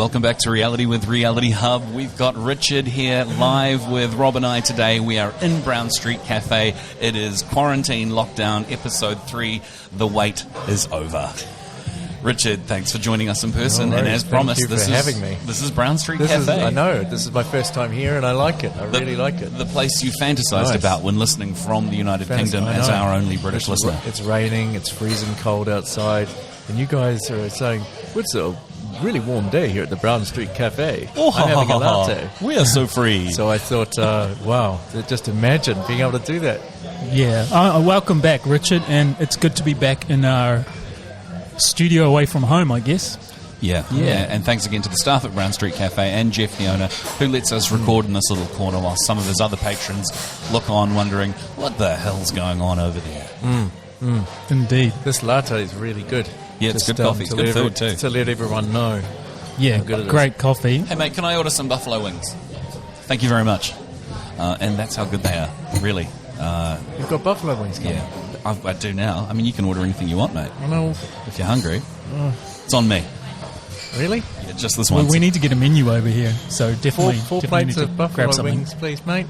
Welcome back to Reality with Reality Hub. We've got Richard here live with Rob and I today. We are in Browne St Cafe. It is Quarantine Lockdown Episode 3. The wait is over. Richard, thanks for joining us in person. No worries. And as promised, Thank you for having me. This is Browne St Cafe. I know. This is my first time here, and I like it. I really like it. The place you fantasized about when listening from the United Kingdom as our only British listener. It's raining. It's freezing cold outside. And you guys are saying, it's a really warm day here at the Browne St Cafe. I'm having a latte. We are so free. So I thought, wow, just imagine being able to do that. Yeah. Welcome back, Richard. And it's good to be back in our studio away from home, I guess. Yeah. And thanks again to the staff at Browne St Cafe and Jeff, the owner, who lets us record in this little corner while some of his other patrons look on wondering, what the hell's going on over there? Indeed. This latte is really good. Yeah, it's good coffee. It's good food too. To let everyone know. Yeah, great coffee. Hey mate, can I order some buffalo wings? Thank you very much. And that's how good they are, really. You've got buffalo wings coming. Yeah, I do now. I mean, you can order anything you want, mate. I know. If you're hungry. It's on me. Really? Yeah, just this one. Well, we need to get a menu over here, so definitely four definitely plates need of to buffalo grab something. wings, please, mate.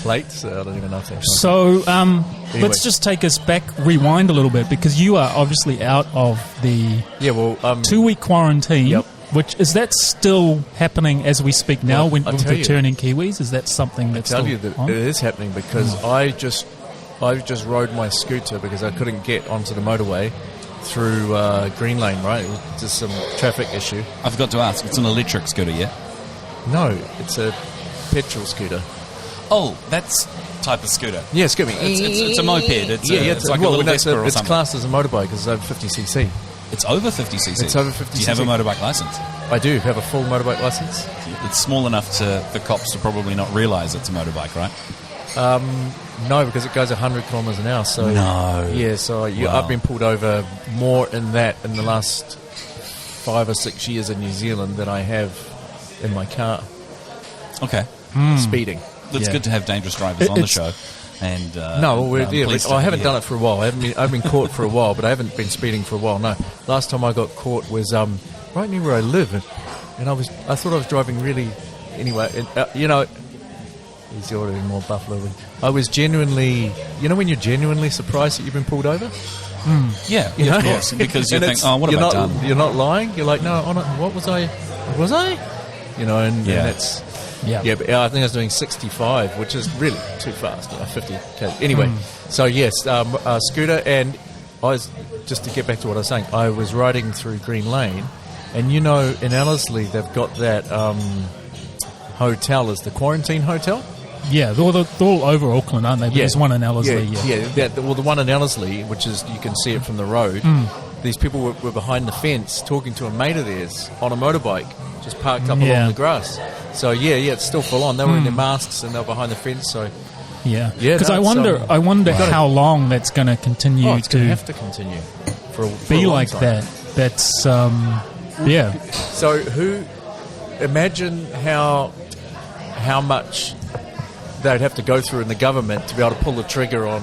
Plates? I don't even know if that's So, Anyway. let's just take us back, rewind a little bit, because you are obviously out of the 2-week quarantine. Yep. Which is that still happening as we speak now? Well, when I'll with tell you. returning Kiwis, is that something that's I tell still you that on? it is happening because I just rode my scooter because I couldn't get onto the motorway through Green Lane, right? It was just some traffic issue. I forgot to ask, it's an electric scooter, yeah? No, it's a petrol scooter. Oh, that's type of scooter. Yeah, excuse me. It's a moped. It's like a well, little no, Vespa or it's something. classed as a motorbike because it's over 50cc. It's over 50cc? It's over 50cc. Do you have a motorbike license? I do have a full motorbike license. It's small enough for cops to probably not realise it's a motorbike, right? No, because it goes 100 kilometres an hour. So No. Yeah, so Wow. I've been pulled over more in the last 5 or 6 years in New Zealand than I have in my car. Okay. Speeding. It's Yeah. good to have dangerous drivers on the show. And I haven't done it for a while. I've been caught for a while, but I haven't been speeding for a while. No, last time I got caught was right near where I live, and I thought I was driving really. Anyway, he's ordering more buffalo wings. I was genuinely, when you're genuinely surprised that you've been pulled over. Yeah, You know? of course. Because you And think, it's- what have I done? You're not lying. You're like, no, what was I? Was I? And that's. Yeah, but I think I was doing 65, which is really too fast. 50 k. Anyway, so yes, scooter, and I was just to get back to what I was saying. I was riding through Green Lane, and in Ellerslie they've got that hotel, is the quarantine hotel. Yeah, they're all over Auckland, aren't they? But there's one in Ellerslie. The one in Ellerslie, which is you can see it from the road. These people were behind the fence talking to a mate of theirs on a motorbike, just parked up along the grass. So it's still full on. They were in their masks and they were behind the fence. So because I wonder how long that's going to continue it's going to have to continue for be a long like time. that. That's So imagine how much they'd have to go through in the government to be able to pull the trigger on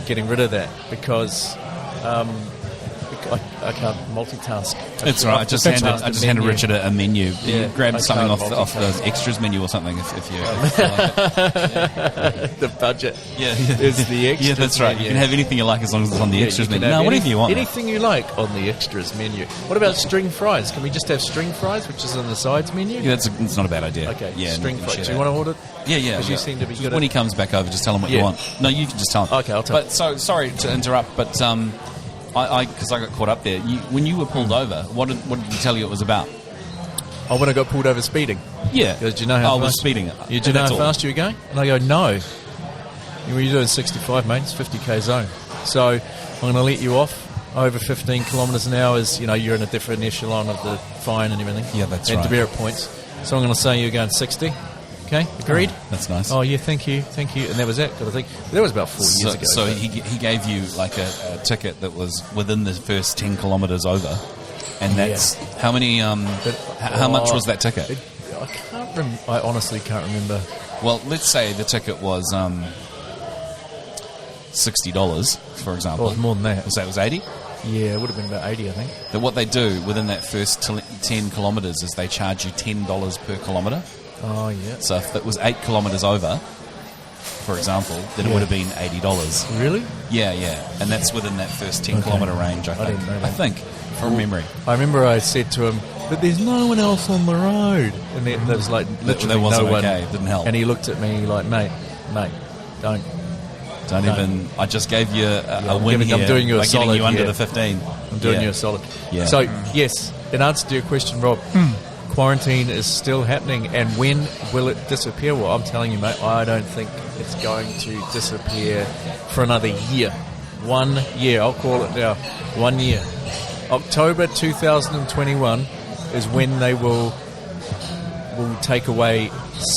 getting rid of that, because I can't multitask. It's right. I just handed Richard a menu. Yeah, You grab I something can't off the extras menu or something if you like it. The budget Yeah. is the extras. Yeah, that's right. menu. You can have anything you like as long as it's on the Yeah, extras you can menu. have Whatever you want. Anything you like on the extras menu. What about string fries? Can we just have string fries, which is on the sides menu? Yeah, it's not a bad idea. Okay, Yeah, string and fries. share Do you that. want to order? Yeah. Because you seem to be Just good when at he comes back over, just tell him what you Yeah. want. No, you can just tell him. Okay, I'll tell him. But so sorry to interrupt, but because I got caught up there. When you were pulled over, what did you tell you it was about? Oh, when I got pulled over speeding. Yeah. Because do you know how I was fast speeding. Do you know That's how all. fast you were going? And I go, no. You're doing 65, mate. It's 50k zone. So I'm going to let you off. Over 15 kilometres an hour is, you're in a different echelon of the fine and everything. Yeah, that's and right. demerit points. So I'm going to say you're going 60. Okay, agreed? Oh, that's nice. Oh, yeah, thank you. And that was it. Got to think. That was about 4 years ago. So he gave you like a ticket that was within the first 10 kilometres over, and that's how many? How much was that ticket? I can't remember. I honestly can't remember. Well, let's say the ticket was $60, for example. Well, it was more than that. So it was 80. Yeah, it would have been about 80, I think. That what they do within that first 10 kilometres is they charge you $10 per kilometre. Oh, yeah. So if it was 8 kilometres over, for example, then it would have been $80. Really? Yeah. And that's within that first 10 kilometre range, I think. didn't know that. I think, from memory. I remember I said to him, but there's no one else on the road. And there was like literally That wasn't no one. okay, it didn't help. And he looked at me like, mate, don't even. I just gave you a win I'm here doing you a by solid, getting you under yeah. the 15. I'm doing you a solid. Yeah. So, yes, in answer to your question, Rob, quarantine is still happening, and when will it disappear? Well, I'm telling you, mate, I don't think it's going to disappear for another year. 1 year, I'll call it now. 1 year. October 2021 is when they will take away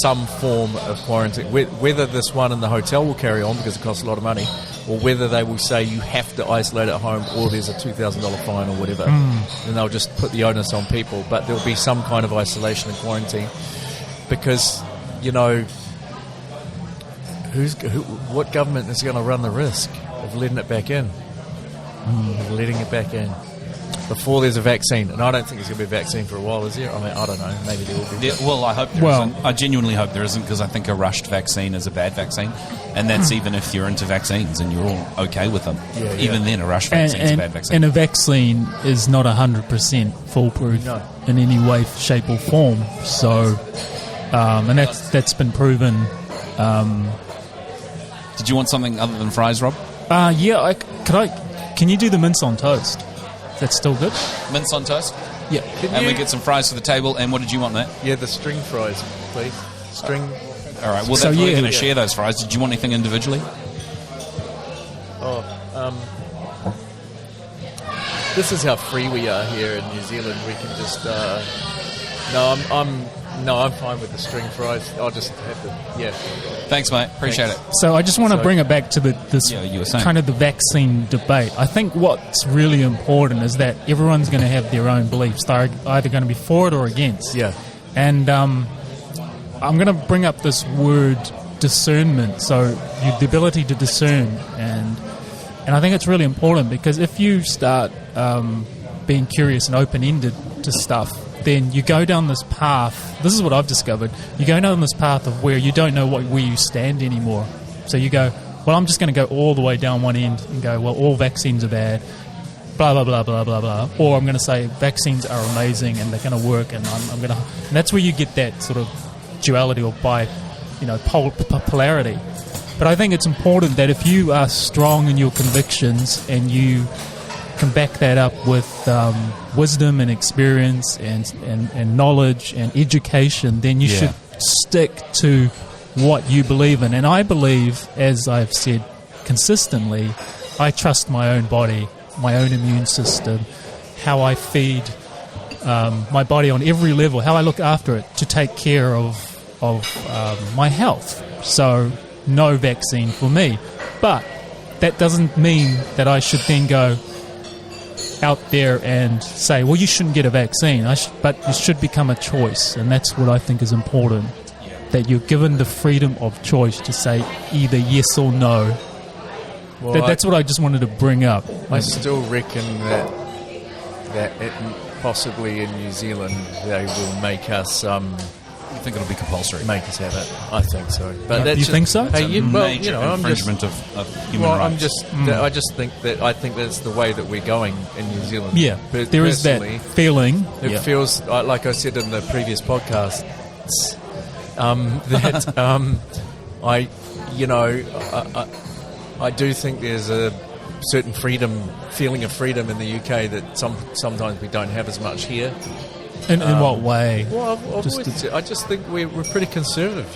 some form of quarantine. Whether this one in the hotel will carry on because it costs a lot of money, or whether they will say you have to isolate at home or there's a $2,000 fine or whatever, and they'll just put the onus on people. But there'll be some kind of isolation and quarantine because, you know, what government is going to run the risk of letting it back in? Letting it back in before there's a vaccine, and I don't think there's going to be a vaccine for a while, is there? I mean, I don't know. Maybe there will be. Well, I hope there isn't. I genuinely hope there isn't, because I think a rushed vaccine is a bad vaccine, and that's even if you're into vaccines and you're all okay with them. Even then, a rushed vaccine is a bad vaccine. And a vaccine is not 100% foolproof in any way, shape, or form. So, and that's been proven. Did you want something other than fries, Rob? Yeah. Can you do the mince on toast? That's still good. Mince on toast? Yeah. We get some fries to the table. And what did you want, Matt? Yeah, the string fries, please. String. All right. Well, we're going to share those fries. Did you want anything individually? This is how free we are here in New Zealand. We can just. I'm fine with the string fries. I'll just have the. Yeah. Thanks, mate. Appreciate it. So I just want to bring it back to this you were saying. kind of the vaccine debate. I think what's really important is that everyone's going to have their own beliefs. They're either going to be for it or against. Yeah. And I'm going to bring up this word discernment. So the ability to discern, and I think it's really important, because if you start being curious and open-ended to stuff, then you go down this path. This is what I've discovered. You go down this path of where you don't know where you stand anymore. So you go, well, I'm just going to go all the way down one end and go, well, all vaccines are bad, blah, blah, blah, blah, blah, blah. Or I'm going to say vaccines are amazing and they're going to work, and I'm going to... And that's where you get that sort of duality or polarity. But I think it's important that if you are strong in your convictions and you can back that up with wisdom and experience and knowledge and education, then you should stick to what you believe in. And I believe, as I've said consistently, I trust my own body, my own immune system, how I feed my body on every level, how I look after it to take care of my health. So no vaccine for me. But that doesn't mean that I should then go out there and say, well, you shouldn't get a vaccine. But it should become a choice, and that's what I think is important, that you're given the freedom of choice to say either yes or no. Well, that's what I just wanted to bring up. I still reckon that possibly in New Zealand they will make us... I think it'll be compulsory. Make us have it. I think so. But do you think so? It's a major infringement of human rights. I just think that's the way that we're going in New Zealand. Yeah, there is that feeling. It feels like I said in the previous podcast that I do think there's a certain feeling of freedom in the UK that sometimes we don't have as much here. In what way? Well, I just think we're pretty conservative,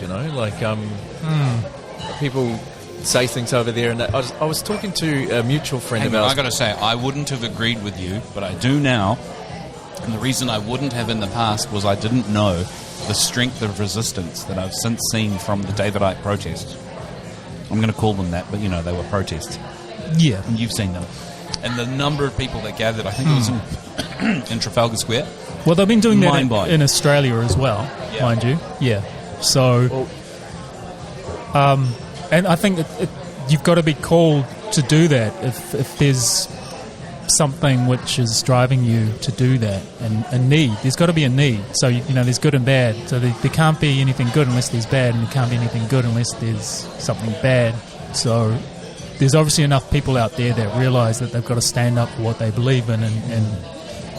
people say things over there, and I was talking to a mutual friend of ours. I got to say, I wouldn't have agreed with you, but I do now, and the reason I wouldn't have in the past was I didn't know the strength of resistance that I've since seen from the David Icke protests. I'm going to call them that, but they were protests. Yeah. And you've seen them. And the number of people that gathered, I think it was in Trafalgar Square. Well, they've been doing that in Australia as well, mind you. Yeah. So, and I think you've got to be called to do that if there's something which is driving you to do that, and a need. There's got to be a need. So, there's good and bad. So there can't be anything good unless there's bad, and there can't be anything good unless there's something bad. So there's obviously enough people out there that realise that they've got to stand up for what they believe in and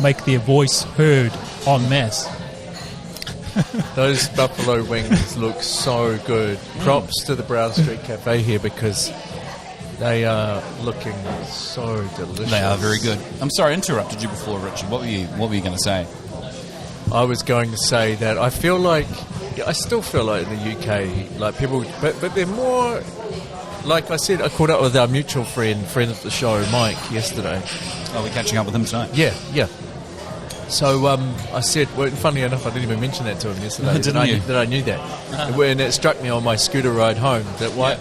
make their voice heard en masse. Those buffalo wings look so good. Props to the Browne St Cafe here, because they are looking so delicious. They are very good. I'm sorry I interrupted you before, Richard. What were you going to say? I was going to say that I still feel like in the UK, like people, but they're more, like I said, I caught up with our mutual friend of the show, Mike, yesterday. Oh, we're catching up with him tonight? Yeah. So I said, well, funnily enough, I didn't even mention that to him yesterday. That I knew that, and it struck me on my scooter ride home that would,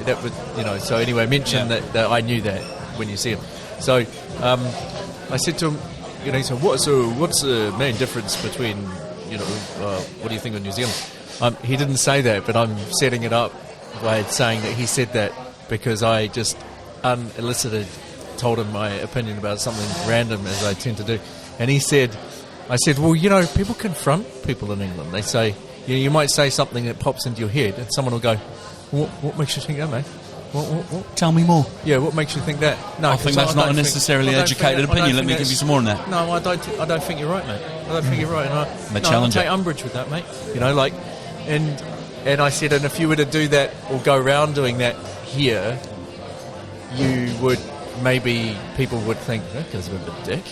So anyway, I mentioned that I knew that when you see him. So I said to him, he said, what's the main difference between, what do you think of New Zealand? He didn't say that, but I'm setting it up by saying that he said that because I just unelicited told him my opinion about something random, as I tend to do, and he said. I said, well, people confront people in England. They say, you might say something that pops into your head, and someone will go, what makes you think that, mate? What? Tell me more. Yeah, what makes you think that? No, I think that's not a necessarily educated opinion. Let me give you some more on that. No, I don't think you're right, mate. I don't think you're right. And I take umbrage with that, mate. And I said, and if you were to do that or go around doing that here, you would, maybe people would think, that guy's a bit of a dick.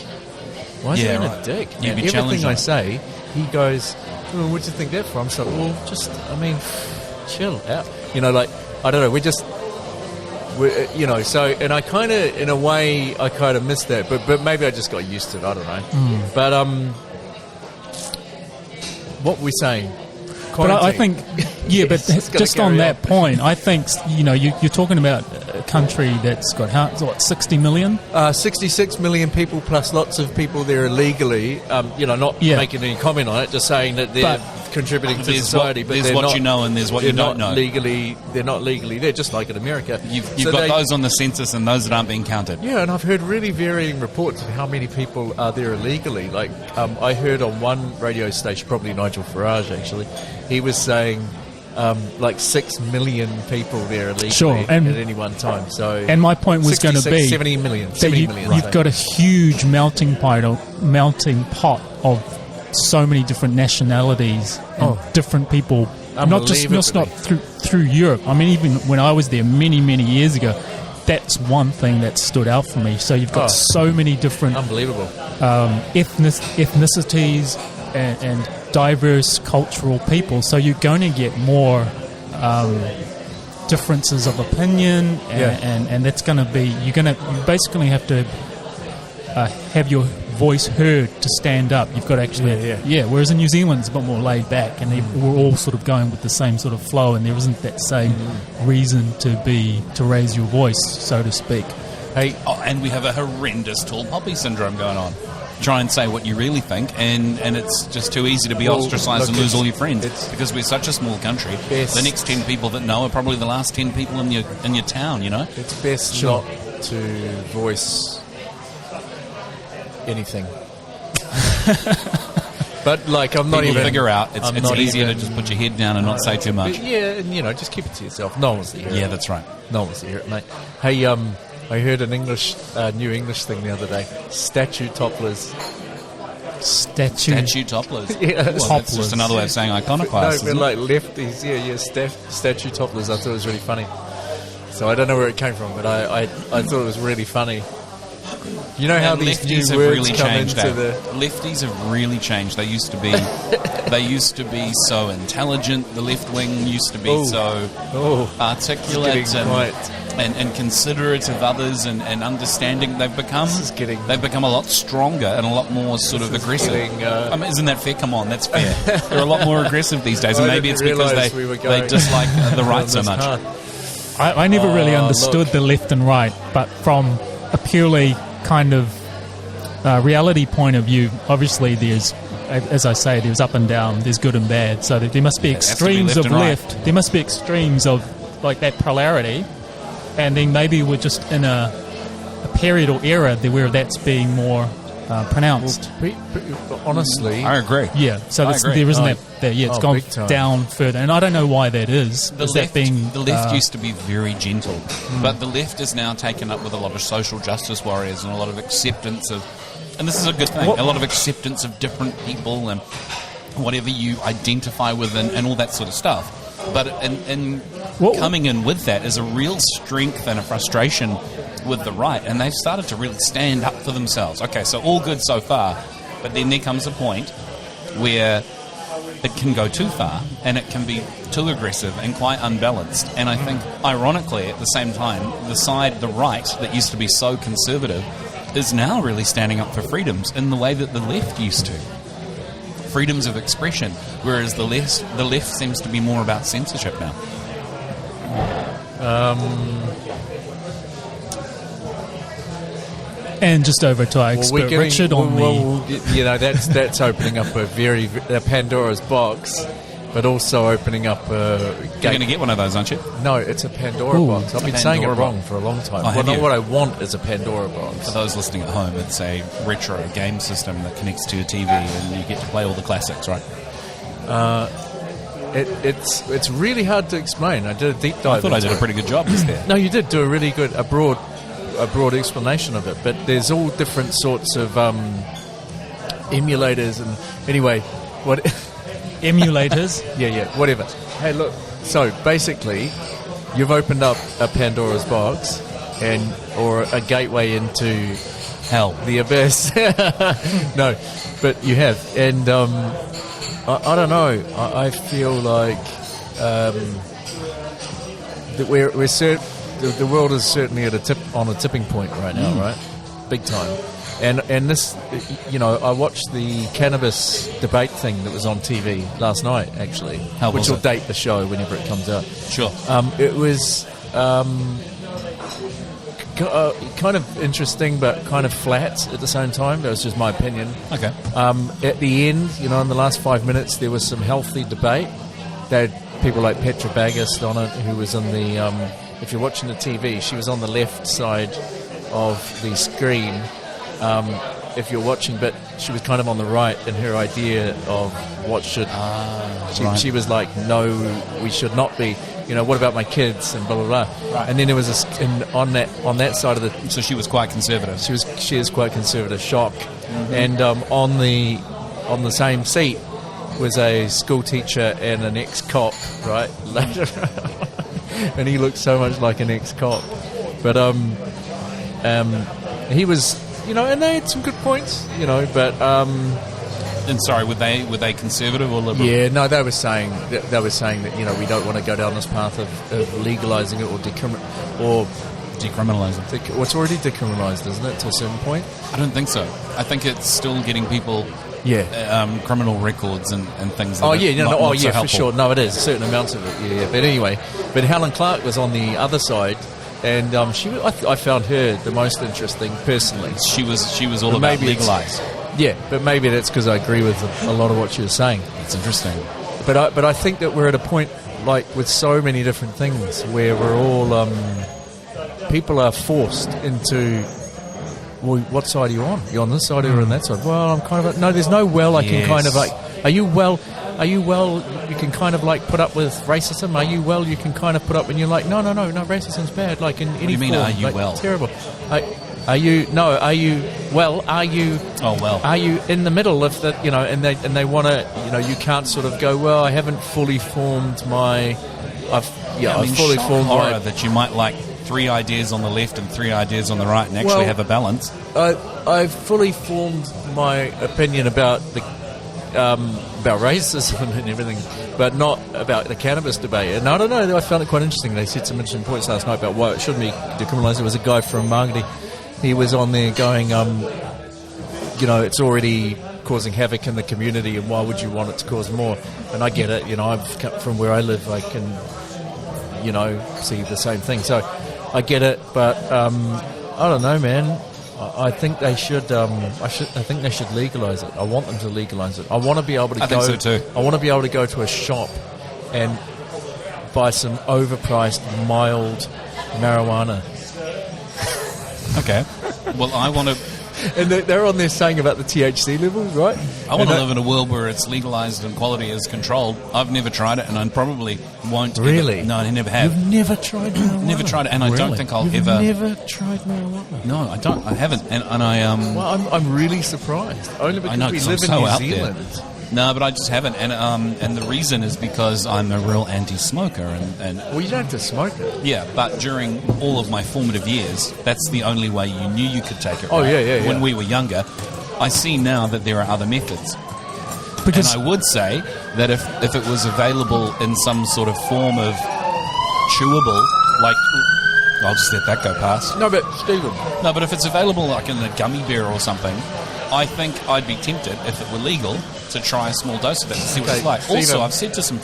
Why is he being a dick? You'd be everything I say, he goes, well, what do you think that for? I'm so, well, just, chill out. I don't know, so, and I kind of, in a way, I kind of missed that, but maybe I just got used to it, I don't know. But, what were we saying? But I think, but just on that point, I think, you're talking about a country that's got, 60 million? 66 million people plus lots of people there illegally, not making any comment on it, just saying that they're contributing to society. But there's what you know and there's what you don't know. They're not legally there, just like in America. You've got those on the census and those that aren't being counted. Yeah, and I've heard really varying reports of how many people are there illegally. Like, I heard on one radio station, probably Nigel Farage actually, he was saying 6 million people there illegally at any one time. So, and my point was going to be 70 million. You've got a huge melting pot of so many different nationalities and different people, not through Europe. I mean, even when I was there many years ago, that's one thing that stood out for me. So you've got so many different ethnicities and diverse cultural people, so you're going to get more differences of opinion, and that's going to be, you basically have to have your voice heard to stand up. You've got to actually whereas in New Zealand it's a bit more laid back, and we're all sort of going with the same sort of flow, and there isn't that same reason to raise your voice, so to speak. And we have a horrendous tall poppy syndrome going on. Try and say what you really think, and it's just too easy to be ostracised and lose all your friends because we're such a small country. The next 10 people that know are probably the last 10 people in your town. It's best not to voice anything. But I'm not even figure out. It's easier to just put your head down and not say too much. And just keep it to yourself. No one wants to hear it. Yeah, that's right. No one wants to hear it, mate. Hey, I heard an new English thing the other day. Statue topplers. Statue topplers. Yeah, that's just another way of saying iconoclast. No, but like lefties. Statue topplers. I thought it was really funny. So I don't know where it came from, but I thought it was really funny. You know how these new words come into the... Lefties have really changed. They used to be so intelligent. The left wing used to be so articulate and considerate of others and understanding. They've become a lot stronger and a lot more sort of aggressive. Isn't that fair? Come on, that's fair. They're a lot more aggressive these days, and maybe it's because they dislike the right so much. I never really understood the left and right, but from a purely kind of reality point of view, obviously there's, as I say, there's up and down, there's good and bad, so there must be extremes of left, there must be extremes of like that polarity, and then maybe we're just in a a period or era where that's being more pronounced. Honestly, I agree. Yeah, so there isn't that. Yeah, it's gone down further, and I don't know why that is. The left used to be very gentle, but the left is now taken up with a lot of social justice warriors and a lot of acceptance of, and this is a good thing, a lot of acceptance of different people and whatever you identify with and all that sort of stuff. But coming in with that is a real strength and a frustration with the right, and they've started to really stand up for themselves. Okay, so all good so far, but then there comes a point where it can go too far and it can be too aggressive and quite unbalanced. And I think, ironically, at the same time, the right that used to be so conservative is now really standing up for freedoms in the way that the left used to. Freedoms of expression, whereas the left seems to be more about censorship now. And just over to our expert Richard on that's opening up a Pandora's box, but also opening up a gate. You're going to get one of those, aren't you? No, it's a Pandora box. I've been saying it wrong for a long time. What I want is a Pandora box. For those listening at home, it's a retro game system that connects to your TV, and you get to play all the classics, right? It's really hard to explain. I did a deep dive. I thought I did a pretty good job just there. No, you did do a broad explanation of it, but there's all different sorts of emulators and anyway, what emulators? yeah, whatever. Hey, look. So basically, you've opened up a Pandora's box or a gateway into hell, the abyss. No, but you have, and I don't know. I feel like that the world is certainly on a tipping point right now, right? Big time. And this, I watched the cannabis debate thing that was on TV last night, actually, which will date the show whenever it comes out. Sure. It was kind of interesting, but kind of flat at the same time. That was just my opinion. Okay. At the end, in the last 5 minutes, there was some healthy debate. They had people like Petra Baggist on it, who was on the... if you're watching the TV, she was on the left side of the screen if you're watching, but she was kind of on the right in her idea of what should... She was like, no, we should not be. What about my kids and blah, blah, blah. Right. And then there was on that side of the... So she was quite conservative. She is quite conservative, shock. Mm-hmm. And on the same seat was a school teacher and an ex-cop, right? Later and he looked so much like an ex-cop, but he was, and they had some good points, but and sorry, were they conservative or liberal? Yeah, no, they were saying that we don't want to go down this path of legalizing it or decriminalizing. Well, it's already decriminalized, isn't it, to a certain point? I don't think so. I think it's still getting people. Yeah, criminal records and things. For sure. No, it is certain amounts of it. Yeah. But anyway, Helen Clark was on the other side, and I found her the most interesting personally. She was all about legalised. Yeah, but maybe that's because I agree with a lot of what she was saying. It's interesting. But I think that we're at a point, like with so many different things, where we're all people are forced into. Well, what side are you on? You're on this side or on that side? Well, I'm kind of... No, there's no I can kind of like... Are you well, you can kind of like put up with racism? Are you well, you can kind of put up... And you're like, no, racism's bad, like in any form. Are you like, well? Terrible. Are you well? Are you... Oh, well. Are you in the middle of the... and they want to... you can't sort of go, well, I haven't fully formed my... I've fully formed my... that you might like 3 ideas on the left and 3 ideas on the right and actually have a balance. I've fully formed my opinion about about racism and everything, but not about the cannabis debate. And I don't know, I found it quite interesting. They said some interesting points last night about why it shouldn't be decriminalised. There was a guy from Margate. He was on there going, it's already causing havoc in the community, and why would you want it to cause more? And I get it. I've come from where I live. I can, see the same thing. So I get it, but I don't know, man. I think they should. I think they should legalise it. I want them to legalise it. I want to be able to. I think so too. I want to be able to go to a shop and buy some overpriced mild marijuana. Okay. Well, I want to... And they're on there saying about the THC levels, right? I want to live in a world where it's legalised and quality is controlled. I've never tried it, and I probably won't. Really? No, I never have. You've never tried marijuana? Never tried it, and I don't think I'll You've ever... never tried marijuana? No, I don't. I haven't. And I... Well, I'm really surprised. Only because I know, we 'cause live I'm so in out New there. Zealand. No, but I just haven't. And the reason is because I'm a real anti-smoker. And Well, you don't have to smoke it. yeah, but during all of my formative years, that's the only way you knew you could take it. Oh, right? yeah. When we were younger, I see now that there are other methods. Because And I would say that if it was available in some sort of form of chewable, like... I'll just let that go past. No, but Stephen... No, but if it's available like in a gummy bear or something, I think I'd be tempted, if it were legal, to try a small dose of that to see what it's like. Stephen. Also, I've said to some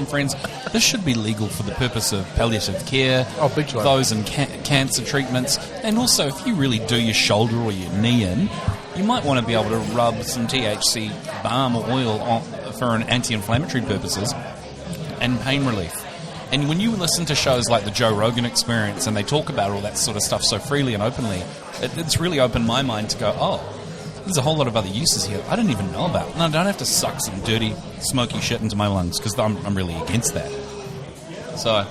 friends, this should be legal for the purpose of palliative care, big time. those in cancer treatments, and also if you really do your shoulder or your knee in, you might want to be able to rub some THC balm or oil on, for an anti-inflammatory purposes and pain relief. And when you listen to shows like the Joe Rogan Experience and they talk about all that sort of stuff so freely and openly, it's really opened my mind to go, oh, there's a whole lot of other uses here I didn't even know about. No, I don't have to suck some dirty, smoky shit into my lungs because I'm really against that. So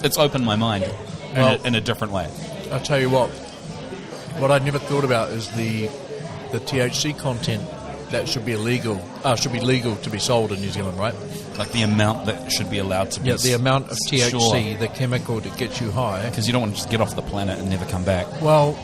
it's opened my mind in a different way. I'll tell you what I'd never thought about is the THC content that should be illegal. Should be legal to be sold in New Zealand, right? Like the amount that should be allowed to be... Yeah, the amount of THC, sure. the chemical that gets you high. Because you don't want to just get off the planet and never come back. Well,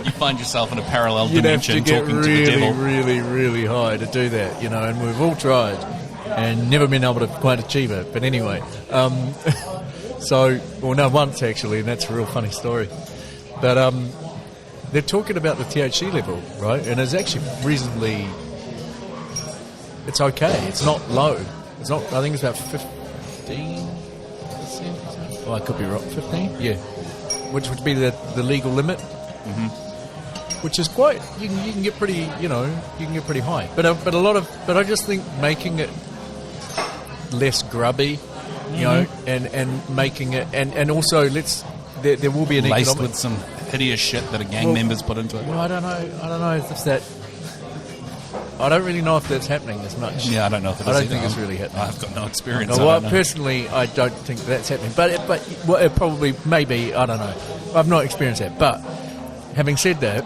You find yourself in a parallel you'd have to dimension get talking to the devil. really, really high to do that, and we've all tried and never been able to quite achieve it. But anyway, once actually, and that's a real funny story. But they're talking about the THC level, right? And it's actually reasonably... It's okay. It's not low. It's not... I think it's about 15%. Oh, I could be wrong. 15? Yeah. Which would be the legal limit. Mm-hmm. Which is quite... You can get pretty... You can get pretty high. But I just think making it less grubby, and making it... And also, there will be an laced economic... with some hideous shit that a gang members put into it. Well, I don't know if that... I don't really know if that's happening as much. Yeah, I don't know if it is. I don't either. think it's really happening. I've got no experience. No, well, personally, I don't think that's happening. But it probably, maybe, I don't know. I've not experienced that. But having said that,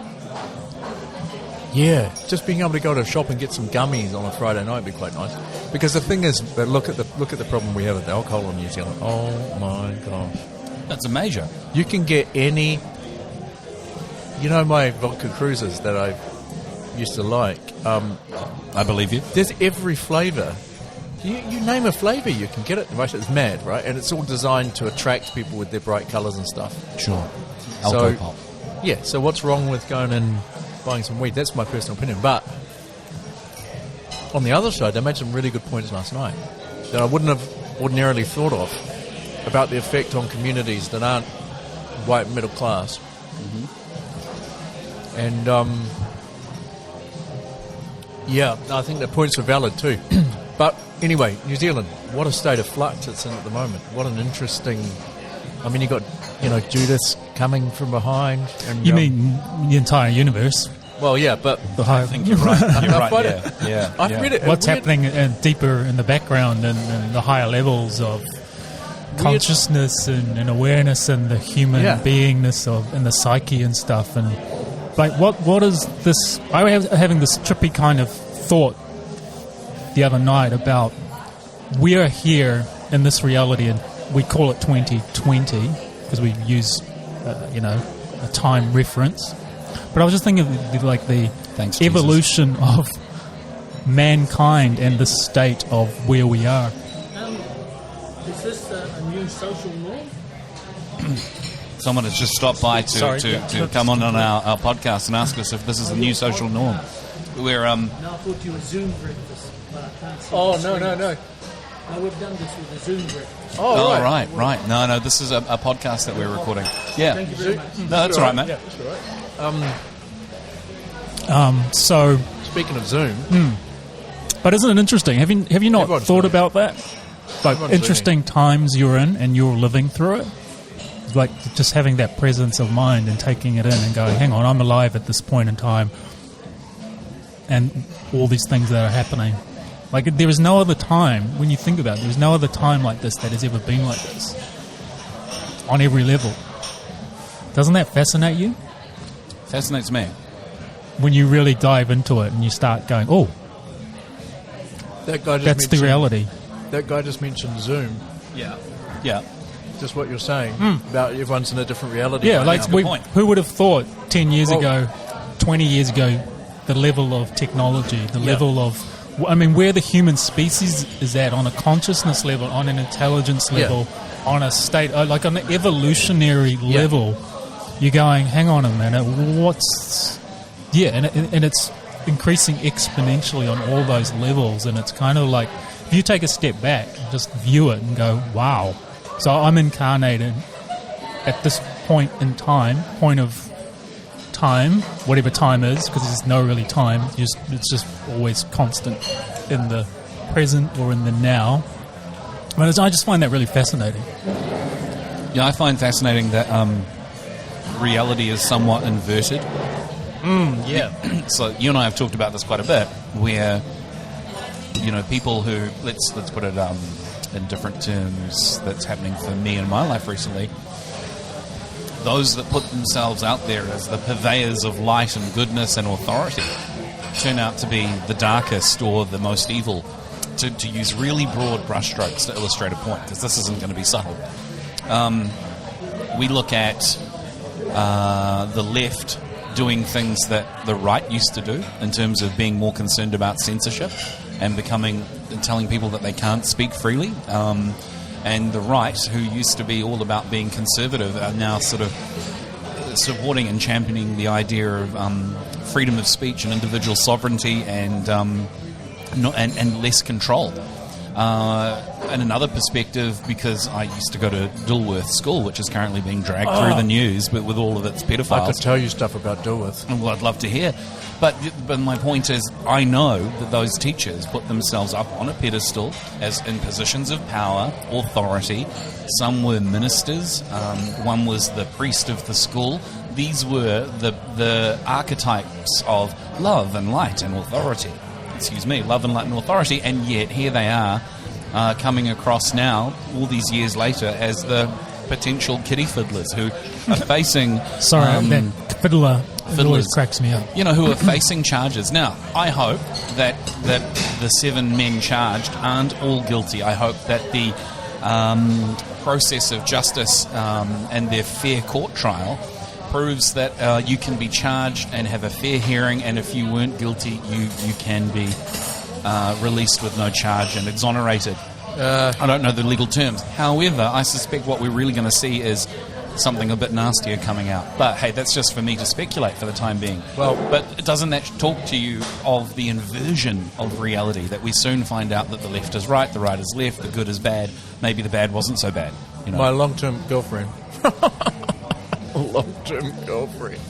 yeah, just being able to go to a shop and get some gummies on a Friday night would be quite nice. Because the thing is, that look at the problem we have with alcohol in New Zealand. Oh my gosh, that's a major. You can get any. My vodka cruisers that I used to like. I believe you. There's every flavour. You name a flavour, you can get it. Right, it's mad, right? And it's all designed to attract people with their bright colours and stuff. Sure. So, pop. Yeah, so what's wrong with going and buying some weed? That's my personal opinion. But on the other side, they made some really good points last night that I wouldn't have ordinarily thought of about the effect on communities that aren't white middle class. Mm-hmm. And yeah, I think their points are valid too. But anyway, New Zealand, what a state of flux it's in at the moment. What an interesting... I mean, you've got, Judas coming from behind. And, you mean the entire universe? Well, yeah, but... I think you're right. You're right, yeah. I've read it. What's happening deeper in the background and the higher levels of consciousness and awareness and the human beingness and the psyche and stuff. And like, what is this? I was having this trippy kind of thought the other night about we are here in this reality, and we call it 2020 because we use a time reference. But I was just thinking of the Thanks, evolution of mankind and the state of where we are. Is this a new social norm? Someone has just stopped by to come on our podcast and ask us if this is the new social norm. We're No, I thought you were Zoom breakfast, but I can't see. Oh, the no. screen. No, we've done this with a Zoom breakfast. Oh, right. No, this is a podcast that we're recording. Yeah. Thank you very much. No, that's all right, mate. Yeah, that's all right. So, Speaking of Zoom... but isn't it interesting? Have you not Everyone's thought doing about that? interesting times you're in and you're living through it. Like just having that presence of mind and taking it in and going, hang on, I'm alive at this point in time, and all these things that are happening. Like there is no other time, when you think about it, there's no other time like this that has ever been like this on every level. Doesn't that fascinate you? Fascinates me. When you really dive into it and you start going, oh, that's the reality. That guy just mentioned Zoom. Yeah. Just what you're saying about everyone's in a different reality. Yeah, right like who would have thought 10 years ago, 20 years ago, the level of technology, the level of, I mean, where the human species is at on a consciousness level, on an intelligence level, on a state, like on an evolutionary level, you're going, hang on a minute, and it's increasing exponentially on all those levels, and it's kind of like, if you take a step back, just view it and go, wow. So I'm incarnated at this point in time, whatever time is, because there's no really time, it's just always constant in the present or in the now. But I just find that really fascinating. Yeah, I find fascinating that reality is somewhat inverted. So you and I have talked about this quite a bit, where people who let's put it in different terms that's happening for me in my life recently. Those that put themselves out there as the purveyors of light and goodness and authority turn out to be the darkest or the most evil. To use really broad brushstrokes to illustrate a point, because this isn't going to be subtle. We look at the left doing things that the right used to do in terms of being more concerned about censorship and telling people that they can't speak freely. And the right, who used to be all about being conservative, are now sort of supporting and championing the idea of freedom of speech and individual sovereignty and less control. And another perspective, because I used to go to Dilworth School, which is currently being dragged through the news with all of its pedophiles. I could tell you stuff about Dilworth. Well, I'd love to hear. But my point is, I know that those teachers put themselves up on a pedestal as in positions of power, authority. Some were ministers. One was the priest of the school. These were the archetypes of love and light and authority. Love and light and authority. And yet here they are coming across now, all these years later, as the potential kiddie fiddlers who are facing... that fiddler always cracks me up. Who are facing charges. Now, I hope that the 7 men charged aren't all guilty. I hope that the process of justice and their fair court trial proves that you can be charged and have a fair hearing, and if you weren't guilty, you can be released with no charge and exonerated. I don't know the legal terms. However, I suspect what we're really going to see is something a bit nastier coming out. But hey, that's just for me to speculate for the time being. But doesn't that talk to you of the inversion of reality, that we soon find out that the left is right, the right is left, the good is bad, maybe the bad wasn't so bad? My long-term girlfriend. Long-term girlfriend.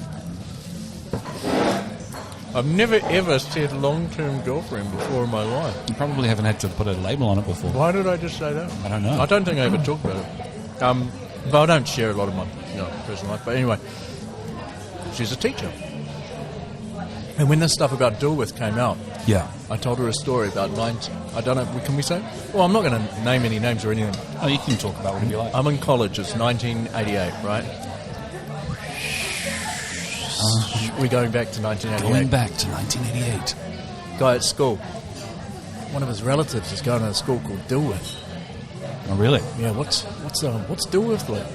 I've never ever said long-term girlfriend before in my life. You probably haven't had to put a label on it before. Why did I just say that? I don't know. I don't think I ever talked about it. But I don't share a lot of my personal life. But anyway, she's a teacher. And when this stuff about Dilworth came out, I told her a story about I don't know, can we say? Well, I'm not going to name any names or anything. Oh, you can talk about whatever you like. I'm in college. It's 1988, right? We're going back to 1988. Going back to 1988. Guy at school. One of his relatives is going to a school called Dilworth. Oh, really? Yeah. What's Dilworth like?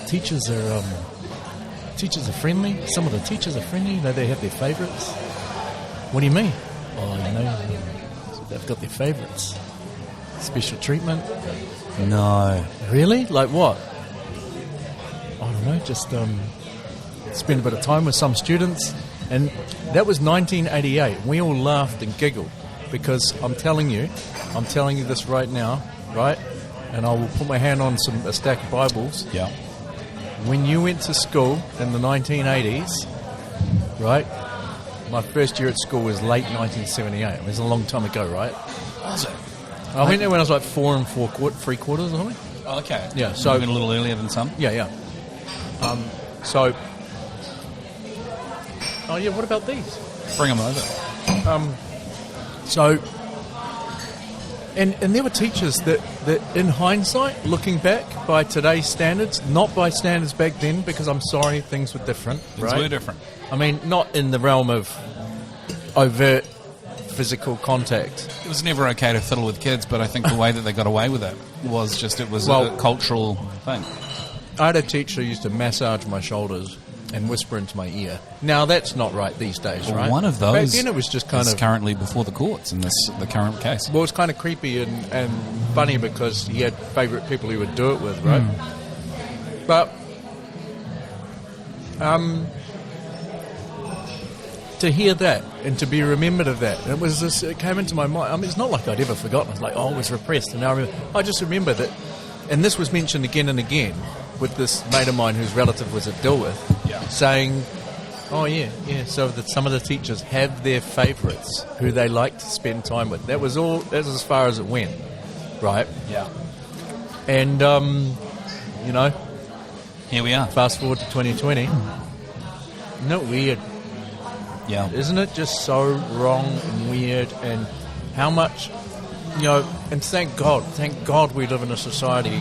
Teachers are friendly. Some of the teachers are friendly. They have their favourites. What do you mean? They've got their favourites. Special treatment. No. Really? Like what? I don't know. Just spend a bit of time with some students, and that was 1988. We all laughed and giggled because I'm telling you this right now, right? And I will put my hand on a stack of Bibles. Yeah. When you went to school in the 1980s, right? My first year at school was late 1978. It was a long time ago, right? Was it? I went there when I was like 4 3/4 or something. Oh, okay. Yeah, so you went a little earlier than some. Yeah. So. Oh yeah. What about these? Bring them over. So. And there were teachers that in hindsight, looking back by today's standards, not by standards back then, because I'm sorry, things were different. Things were different. I mean, not in the realm of overt physical contact. It was never okay to fiddle with kids, but I think the way that they got away with it was just it was a cultural thing. I had a teacher who used to massage my shoulders and whisper into my ear. Now, that's not right these days, right? One of those back then it was just kind is of currently before the courts in the current case. Well, it's kind of creepy and funny because he had favourite people he would do it with, right? But to hear that and to be remembered of that, it came into my mind. I mean, it's not like I'd ever forgotten. It's like, I was repressed, and now I just remember that. And this was mentioned again and again with this mate of mine whose relative was at Dilworth, saying, oh yeah, so that some of the teachers have their favourites who they like to spend time with. That was as far as it went, right? Yeah. And, here we are. Fast forward to 2020. Isn't it weird? Yeah. Isn't it just so wrong and weird, and how much, and thank God we live in a society.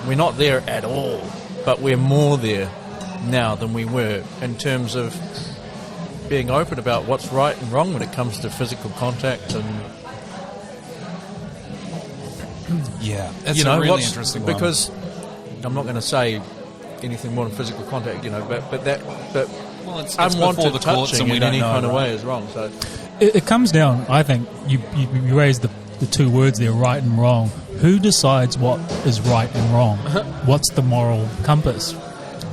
We're not there at all, but we're more there now than we were in terms of being open about what's right and wrong when it comes to physical contact and it's a really interesting one. Because I'm not going to say anything more than physical contact, but well, it's unwanted before the courts touching and we in don't any know, kind of right? way is wrong. So It comes down, I think, you raised the two words there, right and wrong. Who decides what is right and wrong? What's the moral compass?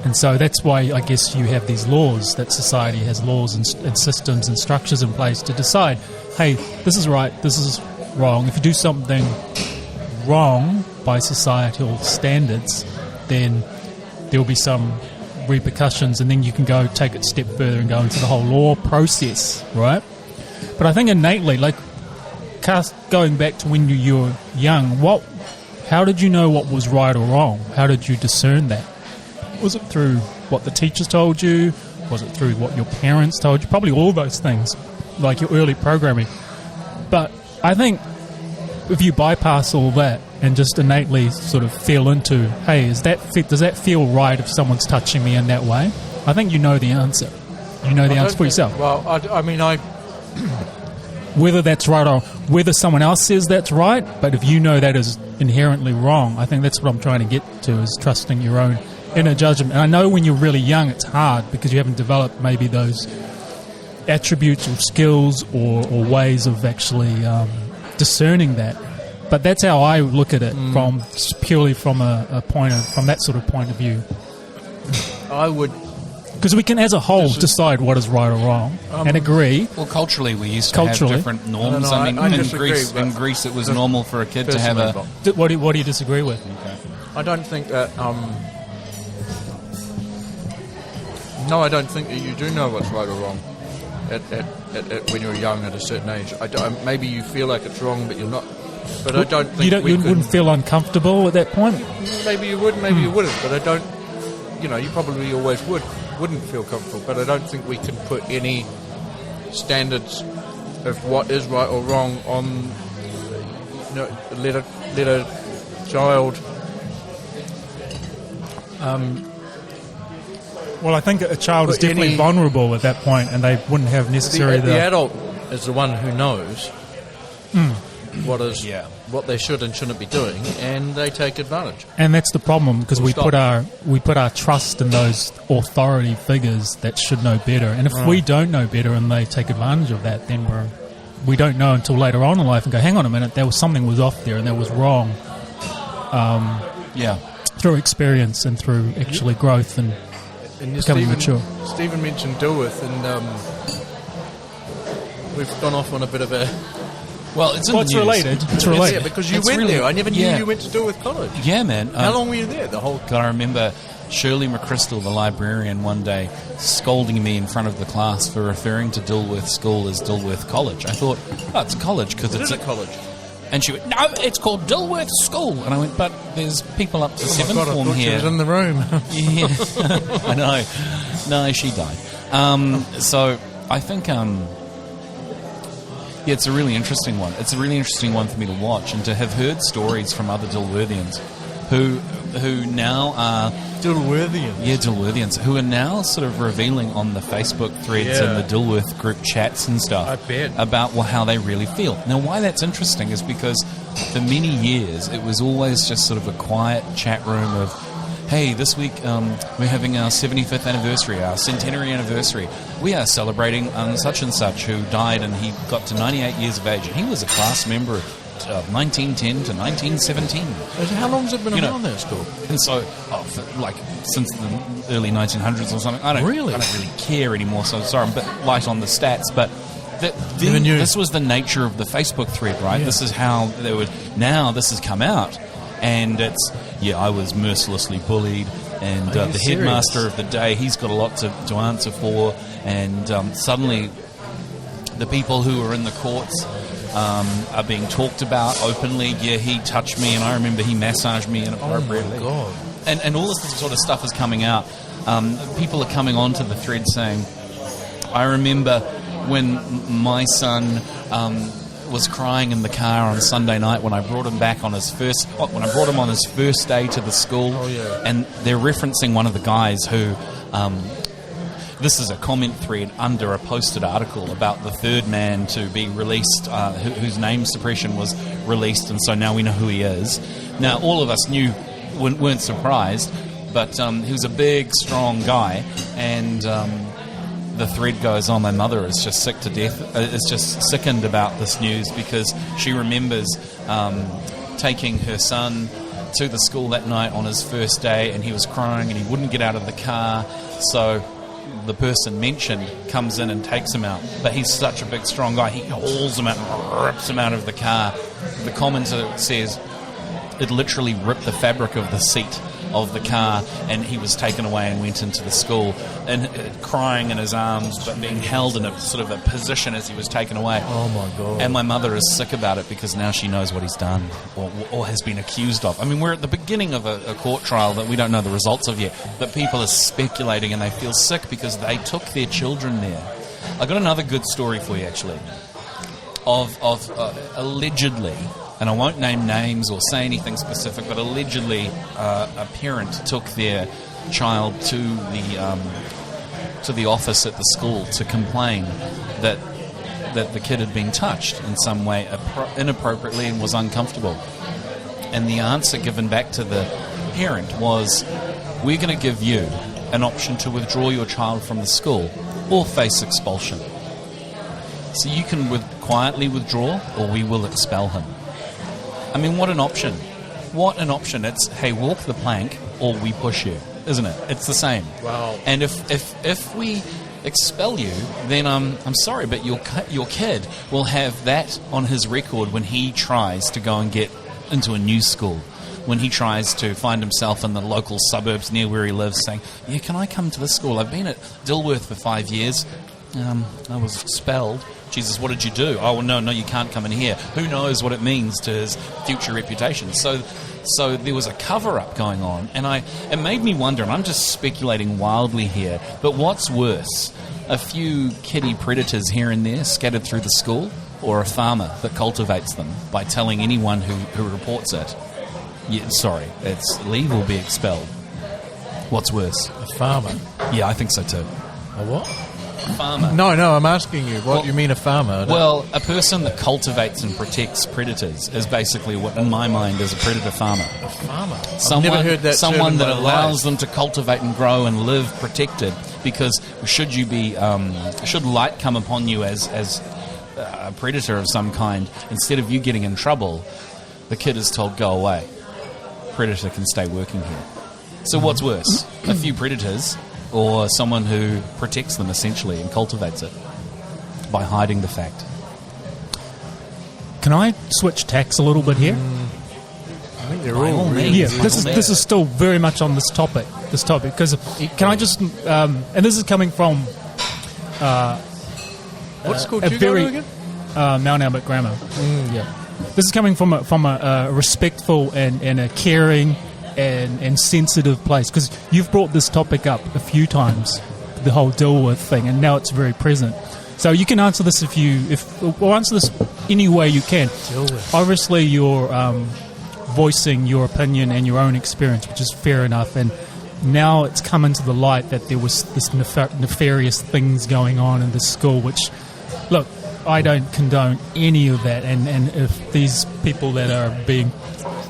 And so that's why I guess you have these laws, that society has laws and systems and structures in place to decide, hey, this is right, this is wrong. If you do something wrong by societal standards, then there will be some repercussions, and then you can go take it a step further and go into the whole law process, right? But I think innately, like going back to when you were young, how did you know what was right or wrong? How did you discern that? Was it through what the teachers told you? Was it through what your parents told you? Probably all those things, like your early programming. But I think if you bypass all that and just innately sort of feel into, hey, does that feel right if someone's touching me in that way? I think you know the answer. You know the answer for yourself. Well, I mean, whether that's right or whether someone else says that's right, but if you know that is inherently wrong, I think that's what I'm trying to get to, is trusting your own inner judgment. And I know when you're really young it's hard because you haven't developed maybe those attributes or skills or ways of actually discerning that. But that's how I look at it, from purely from from that sort of point of view. I would, because we can, as a whole, decide what is right or wrong and agree. Well, culturally, we used to have different norms. No, I mean, in Greece, it was normal for a kid to have a. What do you disagree with? Okay. I don't think that. No, I don't think that you do know what's right or wrong at when you're young at a certain age. Maybe you feel like it's wrong, but you're not. But I don't think you wouldn't feel uncomfortable at that point. Maybe you would, maybe you wouldn't. But I don't. You probably always wouldn't feel comfortable. But I don't think we can put any standards of what is right or wrong on. Let a child. Well, I think a child is definitely vulnerable at that point, and they wouldn't have necessarily the adult is the one who knows what they should and shouldn't be doing, and they take advantage. And that's the problem, because we put our trust in those authority figures that should know better. And if we don't know better and they take advantage of that, then we don't know until later on in life and go, hang on a minute, something was off there and that was wrong. Through experience and through actually growth and becoming mature. Stephen mentioned Dilworth, and we've gone off on a bit of a. Well, it's related. It's related. Yeah, because you went there. I never knew you went to Dilworth College. Yeah, man. How long were you there? The whole. God, I remember Shirley McChrystal, the librarian, one day scolding me in front of the class for referring to Dilworth School as Dilworth College. I thought, it's a college because it's a college. And she went, no, it's called Dilworth School. And I went, but there's people up to seventh God, form I thought here. she was in the room. Yeah, I know. No, she died. So I think, it's a really interesting one. It's a really interesting one for me to watch, and to have heard stories from other Dilworthians who now are... Dilworthians? Yeah, Dilworthians, who are now sort of revealing on the Facebook threads and the Dilworth group chats and stuff I bet. about how they really feel. Now, why that's interesting is because for many years it was always just sort of a quiet chat room of, hey, this week we're having our 75th anniversary, our centenary anniversary. We are celebrating such and such who died, and he got to 98 years of age. And he was a class member of 1910 to 1917. How long has it been around that school? And so, since the early 1900s or something. I don't really care anymore, so sorry, I'm a bit light on the stats, but this was the nature of the Facebook thread, right? Yeah. This is how they would... Now this has come out, and it's... Yeah, I was mercilessly bullied, and the headmaster of the day, he's got a lot to answer for, and suddenly the people who are in the courts are being talked about openly. Yeah, he touched me, and I remember he massaged me inappropriately. Oh my God. And all this sort of stuff is coming out. People are coming onto the thread saying, I remember when my son was crying in the car on Sunday night when I brought him back on his first day to the school. Oh, yeah. And they're referencing one of the guys who... this is a comment thread under a posted article about the third man to be released, whose name suppression was released, and so now we know who he is. Now, all of us weren't surprised, but he was a big, strong guy, and the thread goes on, my mother is just sick to death, is just sickened about this news because she remembers taking her son to the school that night on his first day, and he was crying and he wouldn't get out of the car, so the person mentioned comes in and takes him out, but he's such a big strong guy, he hauls him out and rips him out of the car. The commenter says it literally ripped the fabric of the seat of the car, and he was taken away and went into the school and crying in his arms but being held in a sort of a position as he was taken away. Oh my God. And my mother is sick about it because now she knows what he's done or has been accused of. I mean, we're at the beginning of a court trial that we don't know the results of yet, but people are speculating and they feel sick because they took their children there. I got another good story for you, actually, of allegedly, and I won't name names or say anything specific, but allegedly a parent took their child to the office at the school to complain that the kid had been touched in some way inappropriately and was uncomfortable. And the answer given back to the parent was, we're going to give you an option to withdraw your child from the school or face expulsion. So you can quietly withdraw, or we will expel him. I mean, what an option. What an option. It's, hey, walk the plank or we push you, isn't it? It's the same. Wow. And if we expel you, then I'm sorry, but your kid will have that on his record when he tries to go and get into a new school, when he tries to find himself in the local suburbs near where he lives saying, yeah, can I come to this school? I've been at Dilworth for 5 years. I was expelled. Jesus, what did you do? Oh, well, no, you can't come in here. Who knows what it means to his future reputation? So there was a cover-up going on, and it made me wonder, and I'm just speculating wildly here, but what's worse, a few kiddie predators here and there scattered through the school, or a farmer that cultivates them by telling anyone who reports it, yeah, sorry, it's leave or be expelled? What's worse? A farmer? Yeah, I think so too. A what? Farmer. No, I'm asking you. What do you mean a farmer? Well, a person that cultivates and protects predators is basically what, in my mind, is a predator farmer. A farmer? I've never heard that term someone in that my allows life. them to cultivate and grow and live protected. Because should light come upon you as a predator of some kind, instead of you getting in trouble, the kid is told, go away. Predator can stay working here. So what's worse? A few predators, or someone who protects them essentially and cultivates it by hiding the fact? Can I switch tacks a little bit here? I think they're By all all means. Yeah, this is still very much on this topic. Because can I just and this is coming from What school a did you go very to again? Mount Albert Grammar. Yeah. this is coming from a respectful and a caring and sensitive place, because you've brought this topic up a few times, the whole Dilworth thing, and now it's very present. So you can answer this answer this any way you can. Dilworth. Obviously, you're voicing your opinion and your own experience, which is fair enough. And now it's come into the light that there was this nefarious things going on in the school, which, look, I don't condone any of that. And if these people that are being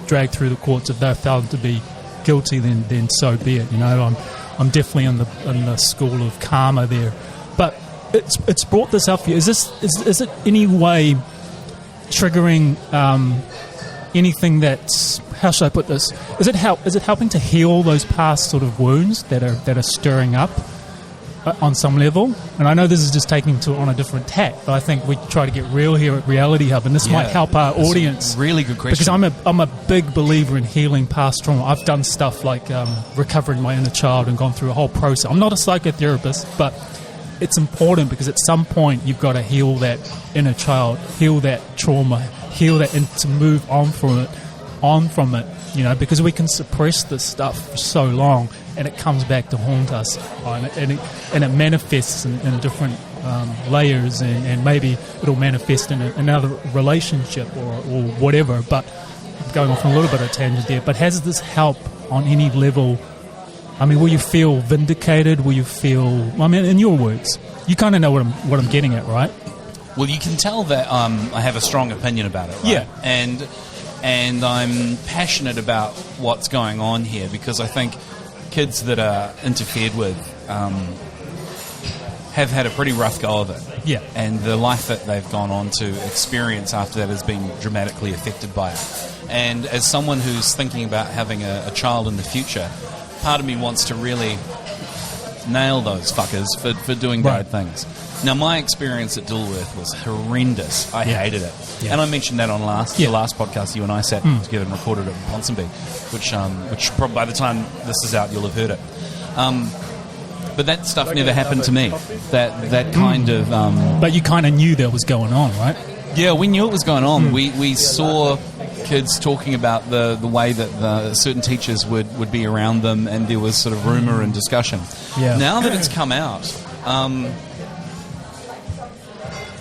dragged through the courts, if they're found to be guilty, then so be it. You know, I'm definitely in the school of karma there. But it's brought this up for you. Is it any way triggering anything that's, how should I put this? Is it helping to heal those past sort of wounds that are stirring up on some level? And I know this is just taking to on a different tack, but I think we try to get real here at Reality Hub, and this might help our audience. Really good question. Because I'm a big believer in healing past trauma. I've done stuff like recovering my inner child and gone through a whole process. I'm not a psychotherapist, but it's important because at some point you've got to heal that inner child, heal that trauma, heal that, and to move on from it, you know, because we can suppress this stuff for so long and it comes back to haunt us, and it manifests in different layers, and maybe it'll manifest in another relationship or whatever. But going off on a little bit of a tangent there, but has this help on any level? I mean, will you feel vindicated? Will you feel, I mean, in your words, you kind of know what I'm getting at, right? Well, you can tell that I have a strong opinion about it, right? Yeah. And I'm passionate about what's going on here, because I think kids that are interfered with have had a pretty rough go of it. Yeah. And the life that they've gone on to experience after that has been dramatically affected by it. And as someone who's thinking about having a child in the future, part of me wants to really nail those fuckers for doing bad things. Now, my experience at Dilworth was horrendous. I hated it. Yeah. And I mentioned that on the last podcast you and I sat together and recorded at Ponsonby, which probably by the time this is out, you'll have heard it. But that stuff never happened to me. That kind of... But you kind of knew that was going on, right? Yeah, we knew it was going on. We saw kids talking about the way that certain teachers would be around them, and there was sort of rumour and discussion. Yeah. Now that it's come out,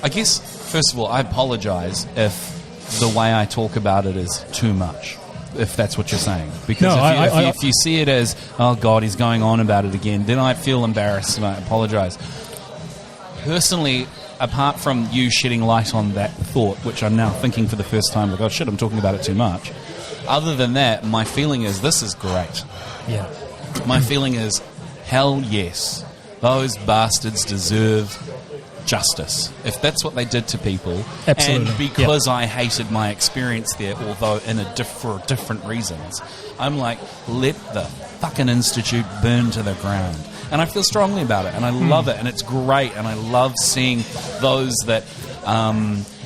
I guess, first of all, I apologise if the way I talk about it is too much, if that's what you're saying. Because if you see it as, oh God, he's going on about it again, then I feel embarrassed and I apologise. Personally, apart from you shedding light on that thought, which I'm now thinking for the first time, like, oh shit, I'm talking about it too much. Other than that, my feeling is this is great. Yeah. My feeling is, hell yes, those bastards deserve justice. If that's what they did to people, absolutely. And because I hated my experience there, although for different reasons, I'm like, let the fucking institute burn to the ground. And I feel strongly about it, and I love it, and it's great, and I love seeing those that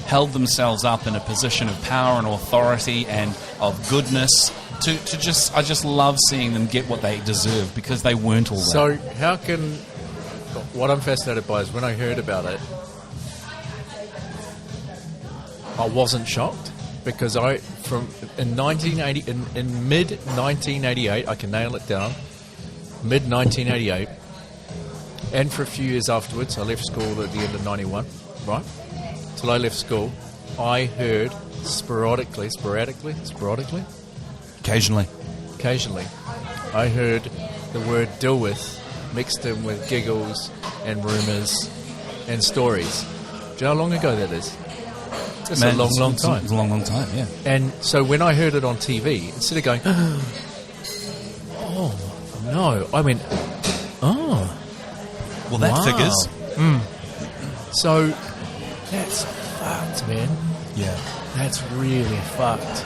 held themselves up in a position of power and authority and of goodness I just love seeing them get what they deserve, because they weren't all that. So how can... What I'm fascinated by is when I heard about it, I wasn't shocked, because in mid 1988, I can nail it down, mid 1988, and for a few years afterwards, I left school at the end of 91, right? Till I left school, I heard sporadically, Occasionally, I heard the word Dilworth mixed in with giggles and rumours and stories. Do you know how long ago that is? It's a long time. It's a long time, yeah. And so when I heard it on TV, instead of going, oh, no, I went, oh. Well, that figures. So that's fucked, man. Yeah. That's really fucked.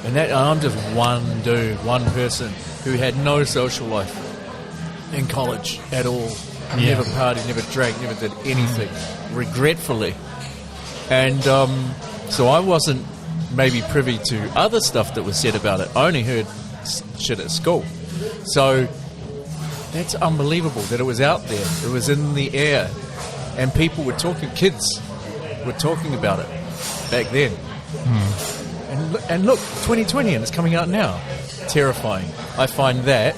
And I'm just one dude, one person who had no social life in college at all. Never partied, never drank, never did anything, regretfully. And so I wasn't maybe privy to other stuff that was said about it. I only heard shit at school. So that's unbelievable that it was out there. It was in the air. And people were talking, kids were talking about it back then. And look, 2020, and it's coming out now. Terrifying. I find that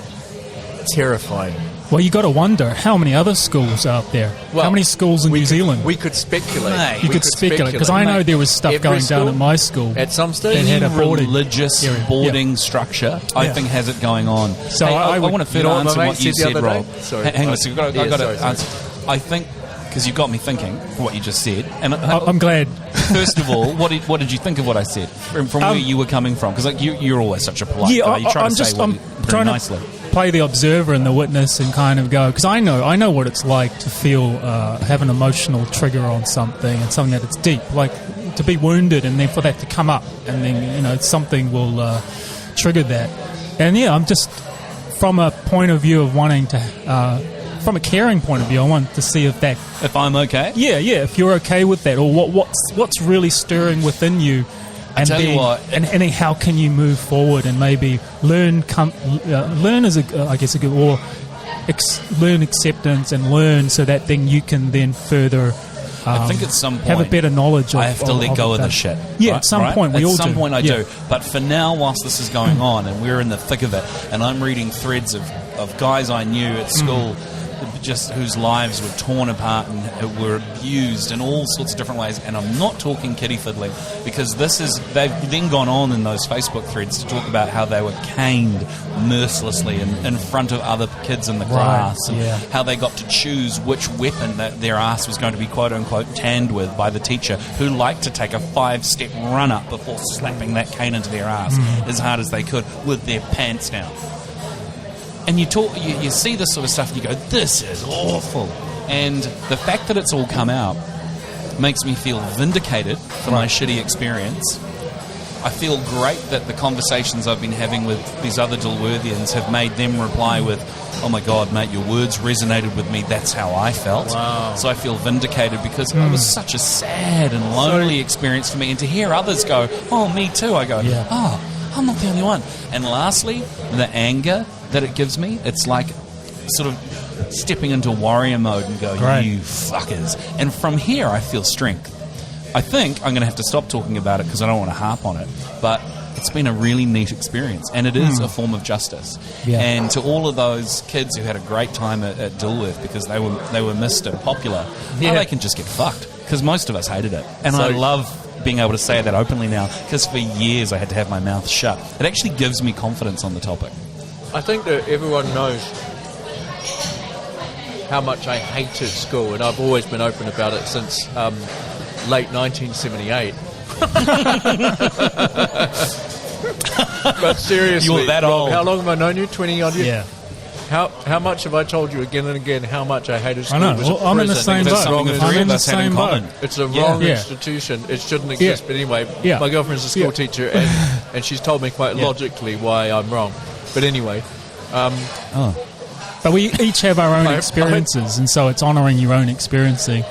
terrifying. Well, you got to wonder how many other schools are out there. Well, how many schools in New Zealand? We could speculate. Mate, You could speculate, because I know there was stuff Every going down school, at my school. At some stage, They had a boarding religious area. boarding structure, I Yeah. think, has it going on. So Hey, I I would- want to further you know what answer my what mate you said the said, other Rob. day? Sorry. Hang on a second. I've got to sorry. answer. I think, because you got me thinking what you just said, and I'm glad. first of all, what did you think of what I said from where you were coming from? Because you're always such a polite guy. You try I'm to say just what I'm very trying nicely. to play the observer and the witness and kind of go, because I know what it's like to feel have an emotional trigger on something, and something that it's deep, like to be wounded, and then for that to come up, and then something will trigger that. And I'm just from a point of view of wanting to. From a caring point of view, I want to see If I'm okay? yeah, if you're okay with that, or what's really stirring within you, and tell you then what- and then how can you move forward and maybe learn is I guess a good, or learn acceptance and learn so that then you can then further. I think at some point have a better knowledge. I have to let go of the shit. Yeah, right? at some Right? point we all do. At some point I Yeah. do. But for now, whilst this is going on and we're in the thick of it, and I'm reading threads of guys I knew at school, just whose lives were torn apart and were abused in all sorts of different ways, and I'm not talking kiddie fiddling, because they've then gone on in those Facebook threads to talk about how they were caned mercilessly in front of other kids in the class, and how they got to choose which weapon that their ass was going to be quote unquote tanned with by the teacher, who liked to take a 5-step run up before slapping that cane into their ass as hard as they could with their pants down. And you see this sort of stuff and you go, this is awful. And the fact that it's all come out makes me feel vindicated for my shitty experience. I feel great that the conversations I've been having with these other Dilworthians have made them reply with, oh my God, mate, your words resonated with me. That's how I felt. Wow. So I feel vindicated, because it was such a sad and lonely experience for me. And to hear others go, oh, me too, I go, oh, I'm not the only one. And lastly, the anger that it gives me, it's like sort of stepping into warrior mode and go, you fuckers. And from here, I feel strength. I think I'm going to have to stop talking about it because I don't want to harp on it, but it's been a really neat experience, and it is a form of justice. Yeah. And to all of those kids who had a great time at Dilworth because they were missed and popular, now they can just get fucked, because most of us hated it. And I love being able to say that openly now, because for years I had to have my mouth shut. It actually gives me confidence on the topic. I think that everyone knows how much I hated school, and I've always been open about it since late 1978. But seriously, You were that Rob, old. how long have I known you? 20 odd years? Yeah. How much have I told you again and again how much I hated school? I know. It was a Well, I'm in the prison. same That's boat. something the I'm three in of the us have in same common. boat. It's a wrong Yeah. institution. It shouldn't exist. But anyway, Yeah. my girlfriend's a school Yeah. teacher, and she's told me quite logically why I'm wrong. But anyway, But we each have our own experiences, and so it's honouring your own experiencing.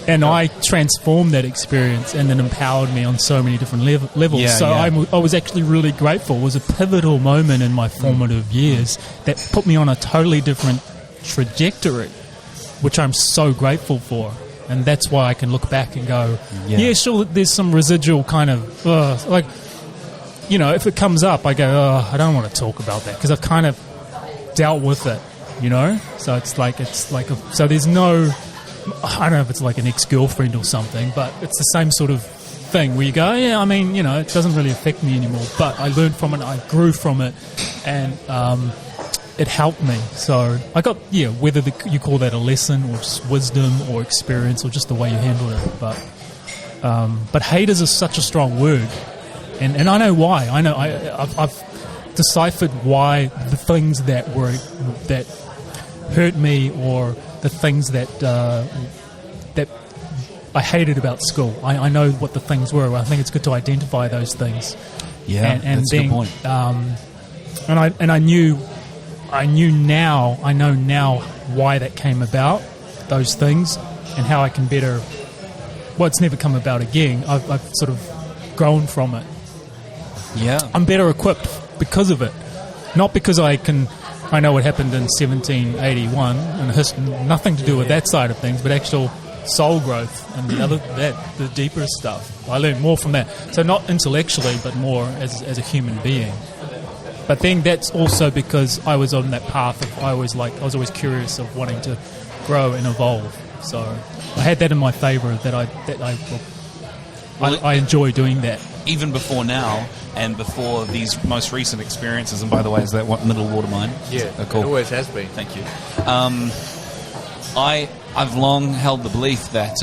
And I transformed that experience, and it empowered me on so many different levels. Yeah, so yeah. I was actually really grateful. It was a pivotal moment in my formative years that put me on a totally different trajectory, which I'm so grateful for. And that's why I can look back and go, yeah sure, there's some residual kind of, like, if it comes up, I go, I don't want to talk about that, because I've kind of dealt with it, So so there's no, I don't know if it's like an ex-girlfriend or something, but it's the same sort of thing where you go, it doesn't really affect me anymore, but I learned from it, I grew from it, and it helped me. So I got, whether you call that a lesson or just wisdom or experience or just the way you handle it, but haters is such a strong word, and I know why. I know I've deciphered why the things that hurt me, or the things that I hated about school. I know what the things were. I think it's good to identify those things. Yeah, that's a good point. And I know now why that came about, those things, and how I can better. Well, it's never come about again. I've sort of grown from it. Yeah, I'm better equipped because of it, not because I know what happened in 1781 and nothing to do with that side of things, but soul growth and the deeper stuff. I learned more from that. So not intellectually, but more as a human being. But then that's also because I was on that path of I was always curious of wanting to grow and evolve. So I had that in my favour that I enjoy doing that. Even before now, and before these most recent experiences, and by the way, is that what middle water mine? Yeah, cool. It always has been. Thank you. I've long held the belief that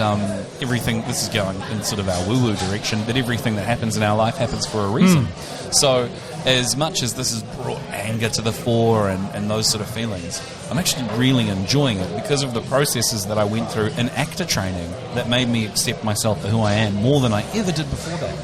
everything, this is going in sort of our woo-woo direction, that everything that happens in our life happens for a reason. So as much as this has brought anger to the fore and those sort of feelings, I'm actually really enjoying it because of the processes that I went through in actor training that made me accept myself for who I am more than I ever did before that.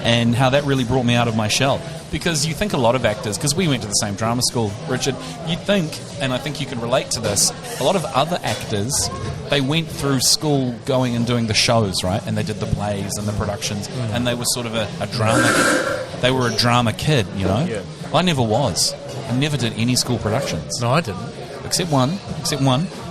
And how that really brought me out of my shell. Because you think a lot of actors, because we went to the same drama school, Richard, you'd think, and I think you can relate to this, a lot of other actors, they went through school going and doing the shows, right? And they did the plays and the productions, and they were sort of a drama, they were a drama kid, you know? Yeah. I never was. I never did any school productions. No, I didn't. Except one,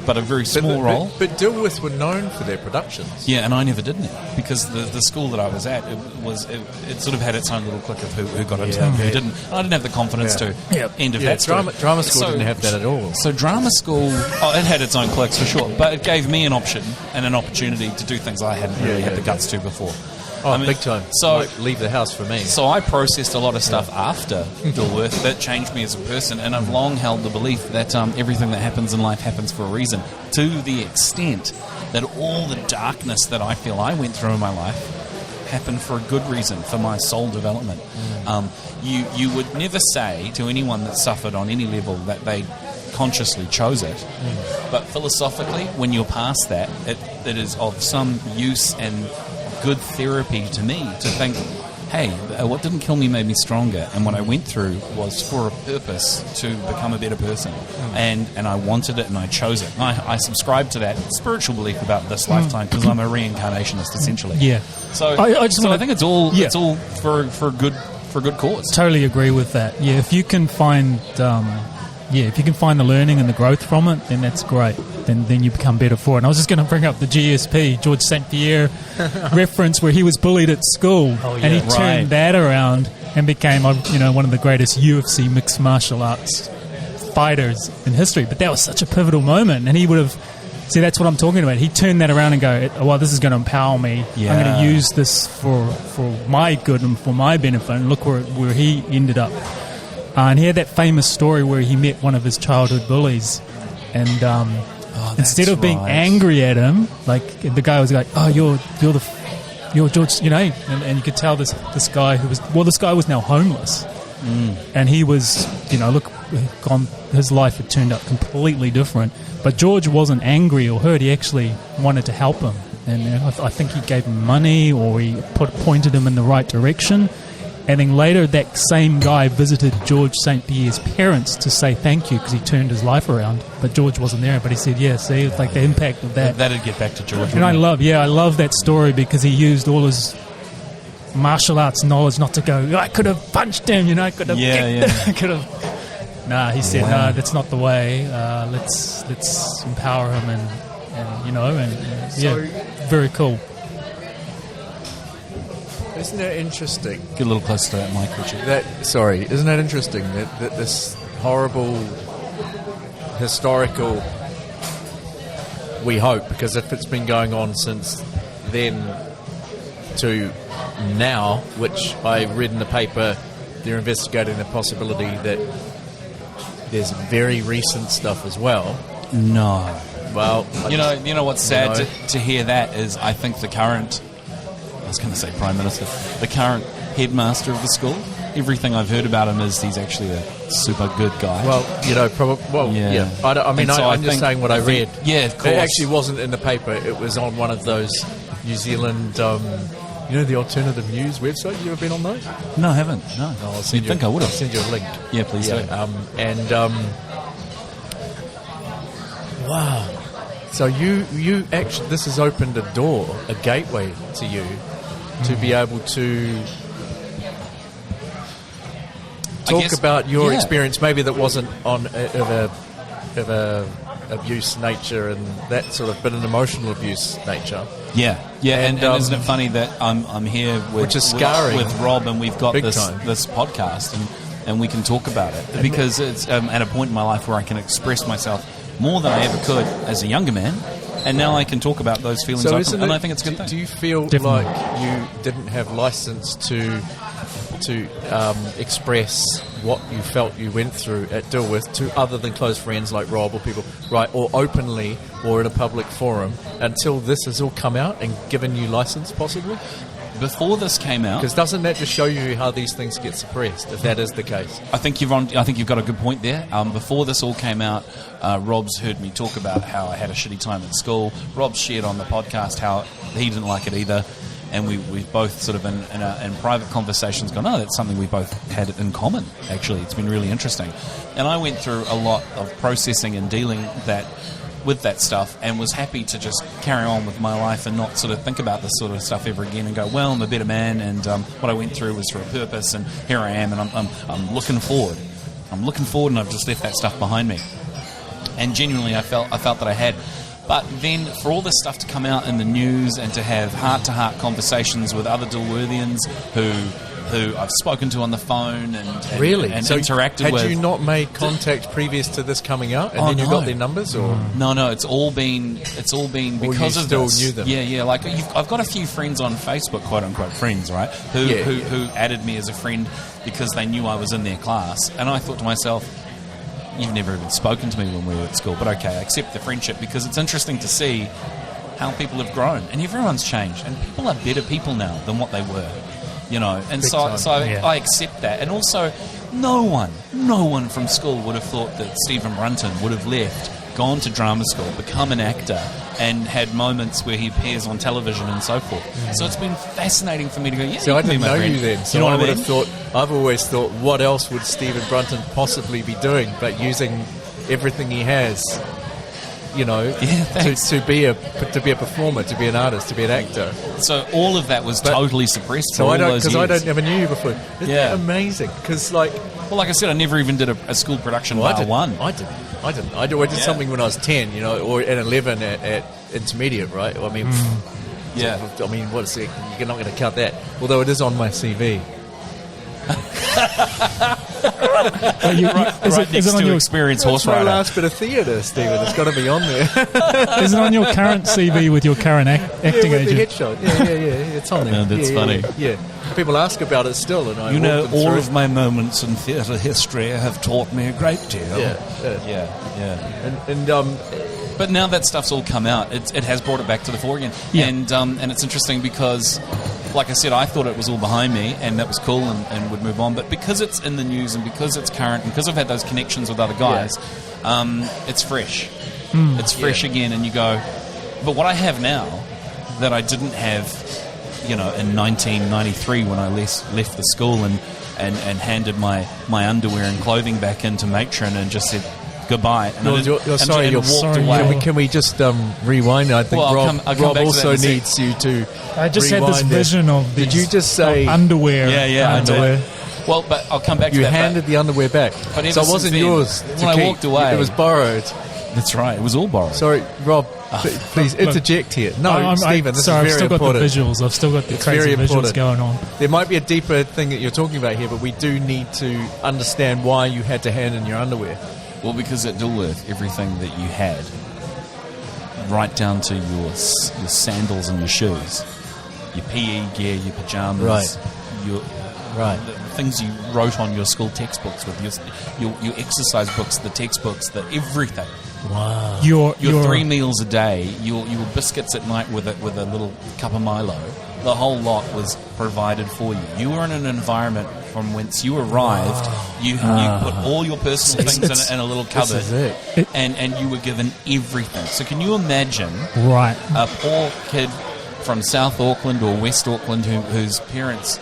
but a very small role. But Dilworth were known for their productions. Yeah, and I never did it because the school that I was at, it sort of had its own little clique of who got into it and who didn't. I didn't have the confidence to end of that story. Drama school didn't have that at all. So drama school, it had its own cliques for sure, but it gave me an option and an opportunity to do things I hadn't really had the guts to before. Oh, I mean, big time. So like, leave the house for me. So I processed a lot of stuff after Dilworth that changed me as a person, and I've long held the belief that everything that happens in life happens for a reason, to the extent that all the darkness that I feel I went through in my life happened for a good reason, for my soul development. You would never say to anyone that suffered on any level that they consciously chose it, but philosophically, when you're past that, it is of some use and good therapy to me to think, hey, what didn't kill me made me stronger, and what I went through was for a purpose to become a better person, and I wanted it and I chose it. I subscribe to that spiritual belief about this lifetime because I'm a reincarnationist essentially. Yeah. So I think it's all for a good cause. Totally agree with that. Yeah, if you can find the learning and the growth from it, then that's great. Then you become better for it. And I was just going to bring up the GSP, George St. Pierre reference, where he was bullied at school, and he turned that around and became one of the greatest UFC mixed martial arts fighters in history. But that was such a pivotal moment, and he would have. See, that's what I'm talking about. He turned that around and go, well, this is going to empower me. Yeah. I'm going to use this for my good and for my benefit. And look where he ended up. And he had that famous story where he met one of his childhood bullies, and instead of being angry at him, like the guy was like, "Oh, you're George," and you could tell this guy this guy was now homeless, and he was, his life had turned out completely different. But George wasn't angry or hurt; he actually wanted to help him, and I think he gave him money or he pointed him in the right direction. And then later, that same guy visited George St. Pierre's parents to say thank you because he turned his life around. But George wasn't there. But he said, it's like the impact of that. That'd get back to George. And I love that story because he used all his martial arts knowledge not to go, I could have punched him, I could have kicked him. I could have. Nah, he said, no, that's not the way. Let's empower him very cool. Isn't that interesting? Get a little closer to that mic, Richard. Isn't that interesting that this horrible historical, we hope, because if it's been going on since then to now, which I read in the paper, they're investigating the possibility that there's very recent stuff as well. No. Well, you know what's sad to hear that is I think the current, I was going to say Prime Minister, the current headmaster of the school, everything I've heard about him is he's actually a super good guy. Well, I'm just saying what I read. Yeah, of course. It actually wasn't in the paper. It was on one of those New Zealand, the alternative news website. You ever been on those? No, I haven't. No. I think I would have. I'll send you a link. Yeah, please do. Wow. So you actually, this has opened a door, a gateway to you to be able to talk about your experience, maybe that wasn't on of a abuse nature and that sort of, but an emotional abuse nature. Yeah, and isn't it funny that I'm here with, which is scarring with Rob, and we've got this time. This podcast, and we can talk about it because it's at a point in my life where I can express myself more than I ever could as a younger man, and now I can talk about those feelings openly, and I think it's a good thing. Do you feel Definitely. like you didn't have license to express what you felt you went through at Dilworth to other than close friends like Rob or people, right, or openly or in a public forum until this has all come out and given you license, possibly? Before this came out, Because doesn't that just show you how these things get suppressed, if that is the case? I think you've got a good point there. Before this all came out, Rob's heard me talk about how I had a shitty time at school. Rob shared on the podcast how he didn't like it either, and we both sort of in private conversations gone, oh, that's something we both had in common. Actually, it's been really interesting, and I went through a lot of processing and dealing with that stuff, and was happy to just carry on with my life and not sort of think about this sort of stuff ever again and go, well, I'm a better man, and what I went through was for a purpose, and here I am, and I'm looking forward. I'm looking forward, and I've just left that stuff behind me. And genuinely, I felt that I had. But then, for all this stuff to come out in the news and to have heart-to-heart conversations with other Dilworthians who I've spoken to on the phone and Really? and So interacted with. Had you not made contact previous to this coming out, and then you got their numbers, or No, it's all been because you of still this. knew them? Yeah. Like I've got a few friends on Facebook, quote unquote friends, right? Who added me as a friend because they knew I was in their class, and I thought to myself, you've never even spoken to me when we were at school, but okay, I accept the friendship because it's interesting to see how people have grown, and everyone's changed, and people are better people now than what they were. You know, and so I accept that. And also, no one from school would have thought that Stephen Brunton would have left, gone to drama school, become an actor, and had moments where he appears on television and so forth. So it's been fascinating for me to go, yeah, So I you can didn't be my know friend. you then. So You know I what would I have thought, I've always thought, what else would Stephen Brunton possibly be doing but using everything he has, you know, to be a performer, to be an artist, to be an actor. So all of that was totally suppressed for So all I don't, those because years. I never knew you before. Isn't that amazing? Because like I said, I never even did a school production bar one. I didn't. I did something when I was 10, you know, or at 11 at intermediate, right? I mean, I mean, what's it? You're not going to count that, although it is on my CV. Right next to experience horse That's my rider. last bit of theatre, Stephen. It's got to be on there. Is it on your current CV with your current acting with agent? the headshot. Yeah. It's on there. Yeah, that's funny. Yeah. People ask about it still, and I You know, walk them all through of my moments in theatre history have taught me a great deal. Yeah. And But now that stuff's all come out, it has brought it back to the fore again. Yeah. And it's interesting because, like I said, I thought it was all behind me and that was cool and would move on. But because it's in the news and because it's current and because I've had those connections with other guys, it's fresh. It's fresh again, and you go, but what I have now that I didn't have, you know, in 1993 when I left the school and handed my underwear and clothing back into matron and just said goodbye. And walked away. Can we just rewind? I think Rob also needs you to. I just had this vision of these, Did you just say underwear? Underwear. Well, but I'll come back to that. You handed the underwear back, but so it wasn't yours. When I walked away, it was borrowed. That's right. It was all borrowed. Sorry, Rob. Please interject here. No, Stephen, this is very important. I've still got the visuals. I've still got the crazy visuals going on. There might be a deeper thing that you're talking about here, but we do need to understand why you had to hand in your underwear. Well, because at Dilworth, everything that you had, right down to your sandals and your shoes, your PE gear, your pajamas, the things you wrote on your school textbooks with, your exercise books, the textbooks, everything. Wow. Your 3 meals a day, your biscuits at night with a little cup of Milo, the whole lot was provided for you. You were in an environment from whence you arrived. You put all your personal things in a little cupboard, and you were given everything. So can you imagine a poor kid from South Auckland or West Auckland whose parent,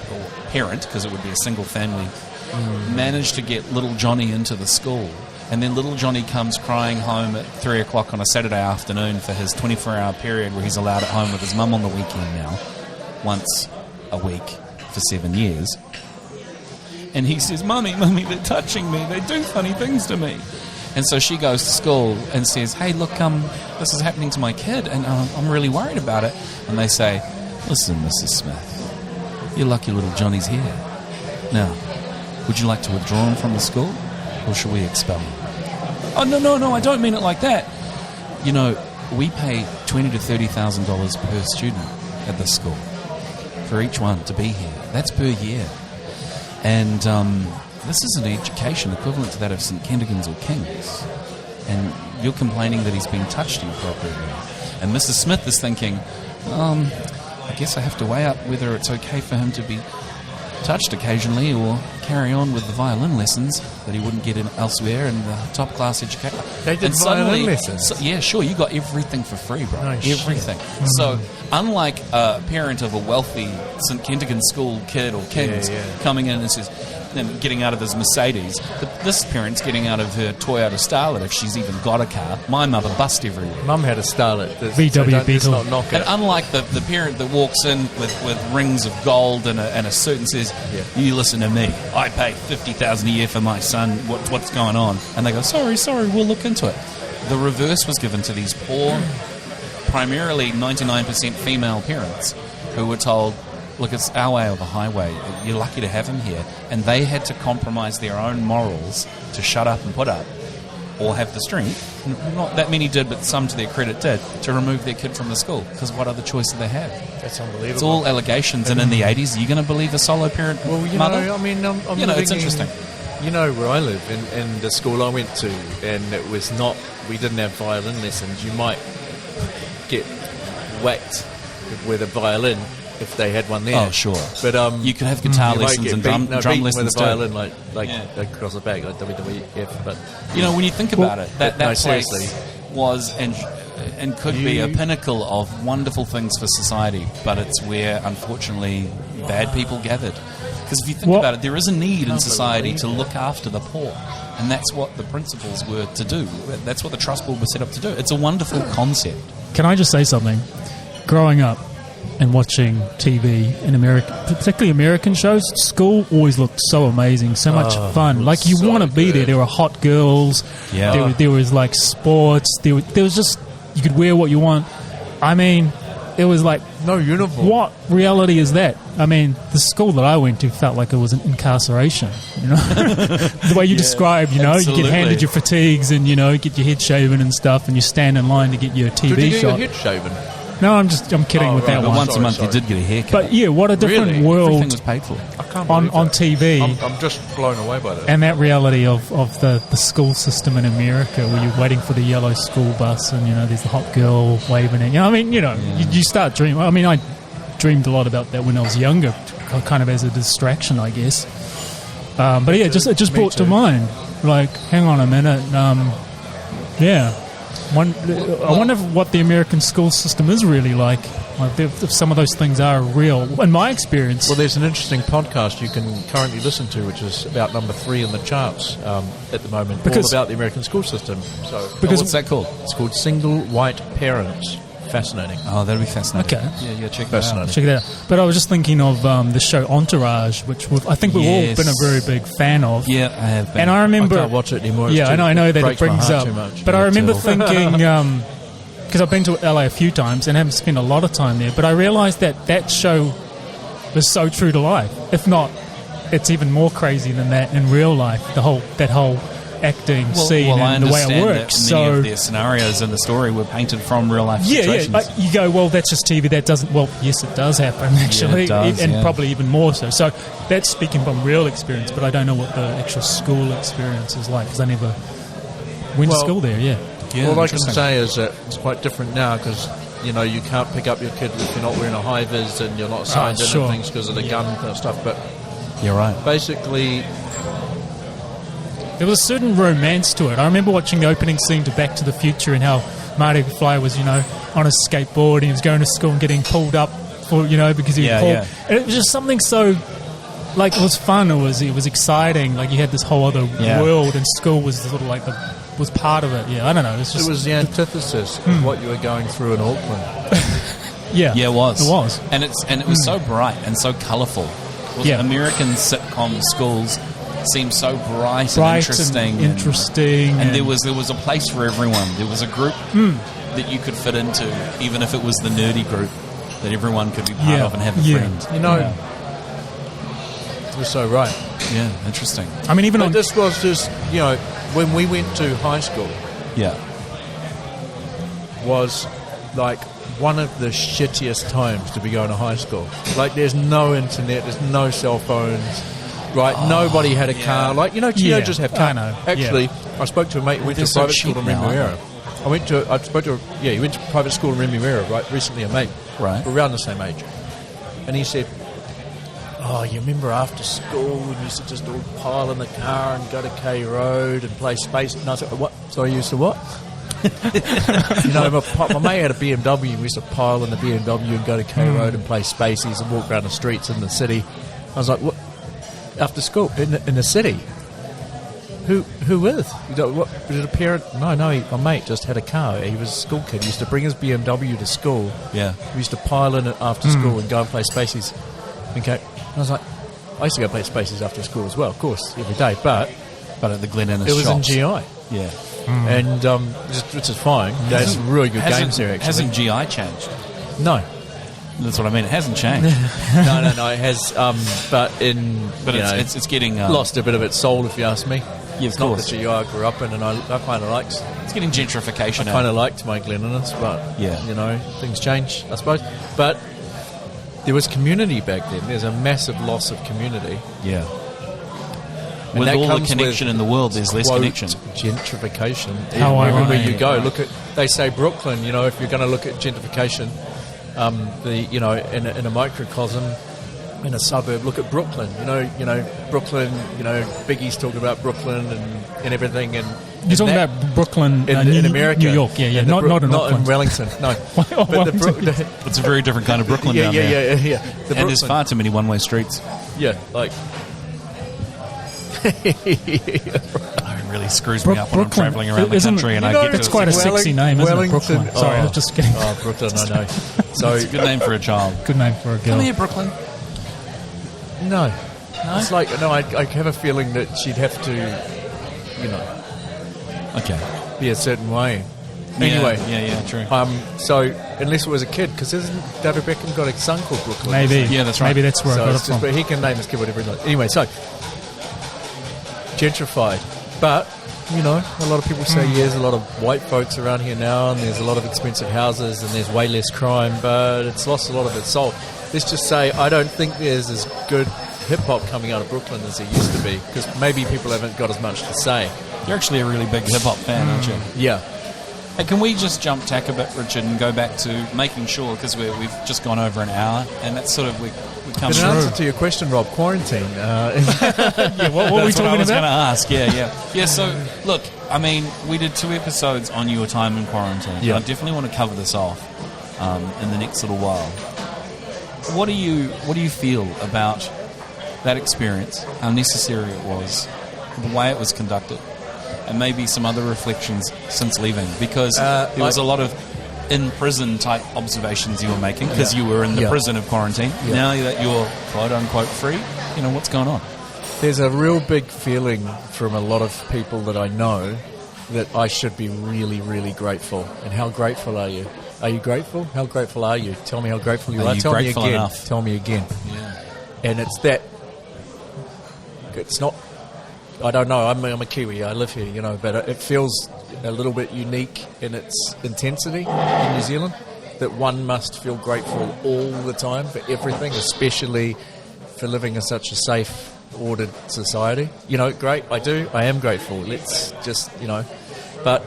because it would be a single family, managed to get little Johnny into the school, and then little Johnny comes crying home at 3 o'clock on a Saturday afternoon for his 24-hour period where he's allowed at home with his mum on the weekend now, once a week for 7 years. And he says, Mummy, they're touching me. They do funny things to me. And so she goes to school and says, hey, look, this is happening to my kid, and I'm really worried about it. And they say, listen, Mrs. Smith, your lucky little Johnny's here. Now, would you like to withdraw him from the school, or should we expel him? Oh, no, I don't mean it like that. You know, we pay $20,000 to $30,000 per student at this school for each one to be here. That's per year. And this is an education equivalent to that of St. Kentigern's or King's. And you're complaining that he's being touched inappropriately. And Mrs. Smith is thinking, I guess I have to weigh up whether it's okay for him to be touched occasionally or carry on with the violin lessons that he wouldn't get in elsewhere in the top class education. They did violin lessons? Yeah, sure, you got everything for free, bro. No, everything. Shit. So, unlike a parent of a wealthy St. Kentigern school kid or King's coming in and says, and getting out of his Mercedes, this parent's getting out of her Toyota Starlet if she's even got a car. My mother bussed everywhere. Mum had a Starlet. VW Beetle. Not knock it. And unlike the parent that walks in with rings of gold and a suit and says, you listen to me, I pay $50,000 a year for my son, what's going on? And they go, sorry, we'll look into it. The reverse was given to these poor, primarily 99% female parents who were told, look, it's our way or the highway. You're lucky to have him here. And they had to compromise their own morals to shut up and put up, or have the strength, not that many did, but some to their credit did, to remove their kid from the school. Because what other choice do they have? That's unbelievable. It's all allegations. And in the 80s, are you going to believe a solo parent mother? I mean, I'm you know, thinking, it's interesting. You know where I live, in the school I went to, and it was not, we didn't have violin lessons. You might get whacked with a violin if they had one there. Oh, sure. But you could have guitar lessons and drum lessons with a violin, too. like across the back, like WWF. But you know, when you think about it, that place seriously was and could be a pinnacle of wonderful things for society, but it's where, unfortunately, bad people gathered. Because if you think about it, there is a need in society to look after the poor. And that's what the principles were to do. That's what the Trust Board was set up to do. It's a wonderful concept. Can I just say something? Growing up and watching TV in America, particularly American shows, school always looked so amazing, so much fun. Like, you want to be there. There were hot girls. Yeah. There was, like, sports. There was just, you could wear what you want. I mean, it was like, no uniform. What reality is that? I mean, the school that I went to felt like it was an incarceration, you know? The way you describe, you know, absolutely. You get handed your fatigues and, you know, get your head shaven and stuff, and you stand in line to get your TV shot. Did you get shot. your head shaven? No, I'm kidding with that but one. Once a month you did get a haircut. But yeah, what a different world. Everything was paid for. I can't on TV. I'm just blown away by that. And that reality of the school system in America, where you're waiting for the yellow school bus, and, you know, there's the hot girl waving at you. I mean, you know, you start dreaming. I mean, I dreamed a lot about that when I was younger, kind of as a distraction, I guess. But yeah, it just brought to mind, like, hang on a minute, I wonder what the American school system is really like. If some of those things are real. In my experience... Well, there's an interesting podcast you can currently listen to, which is about number 3 in the charts at the moment, all about the American school system. So, what's that called? It's called Single White Parents. Fascinating. Oh, that'll be fascinating. Okay. Yeah, check it out. Check it out. But I was just thinking of the show Entourage, which I think we've all been a very big fan of. Yeah, I have been. And I remember... I can't watch it anymore. Yeah, I know that it brings up... Too much. But I remember thinking... because I've been to LA a few times and haven't spent a lot of time there, but I realised that show was so true to life. If not, it's even more crazy than that in real life, that whole acting scene and the way it works. Many of their scenarios in the story were painted from real life situations. Yeah, you go, well, that's just TV. That doesn't... Well, yes, it does happen, actually, and probably even more so. So that's speaking from real experience, but I don't know what the actual school experience is like, because I never went to school there, All I can say is that it's quite different now, because, you know, you can't pick up your kid if you're not wearing a high-vis and you're not signed in and things because of the gun kind of stuff. But you're right. Basically, there was a certain romance to it. I remember watching the opening scene to Back to the Future and how Marty McFly was, you know, on a skateboard and he was going to school and getting pulled up for, you know, because he was pulled. Yeah. And it was just something so... Like, it was fun. It was exciting. Like, you had this whole other world, and school was sort of like was part of it. Yeah, I don't know. It was the antithesis of what you were going through in Auckland. Yeah, it was. It was, and it was so bright and so colourful. American sitcom schools seemed so bright and interesting. And there was a place for everyone. There was a group that you could fit into, even if it was the nerdy group, that everyone could be part of and have a friend. You know, you're so right. Yeah, interesting. I mean, even this was just, you know, when we went to high school, was like one of the shittiest times to be going to high school. Like, there's no internet, there's no cell phones, right? Nobody had a car. Like, you know, just have car. Actually, I spoke to a mate who went to private school in Remuera. He went to private school in Remuera, right? Recently, a mate, right, around the same age, and he said, "Oh, you remember after school we used to just all pile in the car and go to K Road and play space?" And I said, "What? Sorry, you used to what?" You know, my mate had a BMW. We used to pile in the BMW and go to K Road and play spaces and walk around the streets in the city. I was like, "What? After school in the city? Who with? You know, what? Was it a parent?" No, my mate just had a car. He was a school kid. He used to bring his BMW to school. Yeah, we used to pile in it after school and go and play spaces. Okay, and I was like, I used to go play spaces after school as well, of course, every day. But at the Glen Innes it was shops. in GI. Yeah. And which is fine. That's really good games there, actually. Hasn't GI changed? No. That's what I mean. It hasn't changed. No. It has. But it's getting lost a bit of its soul, if you ask me. Yeah, it's not the GI I grew up in, and I kind of liked. It's getting gentrification. I kind of liked my Glen Innes, but you know, things change, I suppose. But there was community back then. There's a massive loss of community. Yeah. And with all the connection in the world, there's less connection. Gentrification. Wherever you go, look at. They say Brooklyn. You know, if you're going to look at gentrification, in a microcosm, in a suburb, look at Brooklyn. You know, Brooklyn. You know, Biggie's talking about Brooklyn and everything. And you're talking about Brooklyn in America, New York. Yeah, not in Wellington. No, it's a very different kind of Brooklyn down there. Yeah. And there's far too many one-way streets. Yeah, like. It really screws me up when I'm travelling around the country and I get to... It's quite a sexy name, isn't it, Brooklyn? Sorry, I was just kidding. Oh, Brooklyn, I know. So, it's a good name for a child. Good name for a girl. Come here, Brooklyn. No? It's like, I have a feeling that she'd have to, be a certain way. Anyway. Yeah, true. So, unless it was a kid, because isn't David Beckham got a son called Brooklyn? Maybe. Yeah, that's right. Maybe that's where I got it from. But he can name his kid whatever he likes. Anyway, so... gentrified, but a lot of people say there's a lot of white folks around here now, and there's a lot of expensive houses, and there's way less crime, but it's lost a lot of its soul. Let's just say I don't think there's as good hip hop coming out of Brooklyn as there used to be, because maybe people haven't got as much to say. You're actually a really big hip hop fan, aren't you? Yeah. Hey, can we just jump tack a bit, Richard, and go back to making sure, because we've just gone over an hour, and that's sort of we come through. In answer to your question, Rob, quarantine. What were we talking about? I was going to ask. Yeah. So look, I mean, we did 2 episodes on your time in quarantine. Yeah. I definitely want to cover this off in the next little while. What do you feel about that experience? How necessary it was, the way it was conducted? And maybe some other reflections since leaving, because there was a lot of in-prison type observations you were making, because you were in the prison of quarantine. Yeah. Now that you're quote-unquote free, what's going on? There's a real big feeling from a lot of people that I know that I should be really, really grateful. And how grateful are you? Are you grateful? How grateful are you? Tell me how grateful you are. Tell me again. Enough? Tell me again. Yeah. And it's that... It's not... I don't know, I'm a Kiwi, I live here, but it feels a little bit unique in its intensity in New Zealand, that one must feel grateful all the time for everything, especially for living in such a safe, ordered society. Great, I am grateful, let's just, but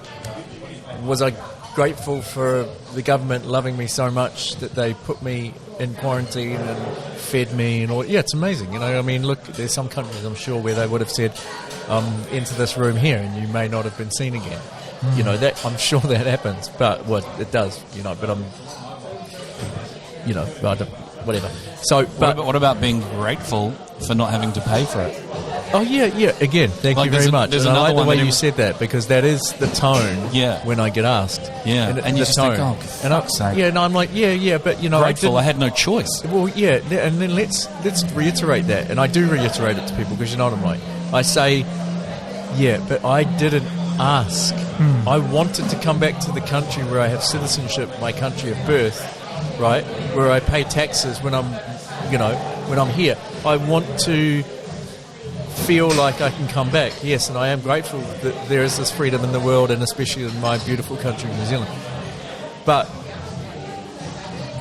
was I grateful for the government loving me so much that they put me in quarantine and fed me and all? Yeah, it's amazing. Look, there's some countries I'm sure where they would have said, enter this room here and you may not have been seen again. That I'm sure that happens, but it does. But I'm, whatever. So, but what about being grateful for not having to pay for it? Oh yeah. Again, thank you very much. And I like the way you said that, because that is the tone. When I get asked. Yeah, and you just think, oh, for fuck's sake. Yeah, no, I'm like, but grateful. I had no choice. Well, yeah, and then let's reiterate that, and I do reiterate it to people, because you know what I'm like. I say, yeah, but I didn't ask. I wanted to come back to the country where I have citizenship, my country of birth, right, where I pay taxes when I'm here. I want to feel like I can come back. Yes, and I am grateful that there is this freedom in the world, and especially in my beautiful country, New Zealand. But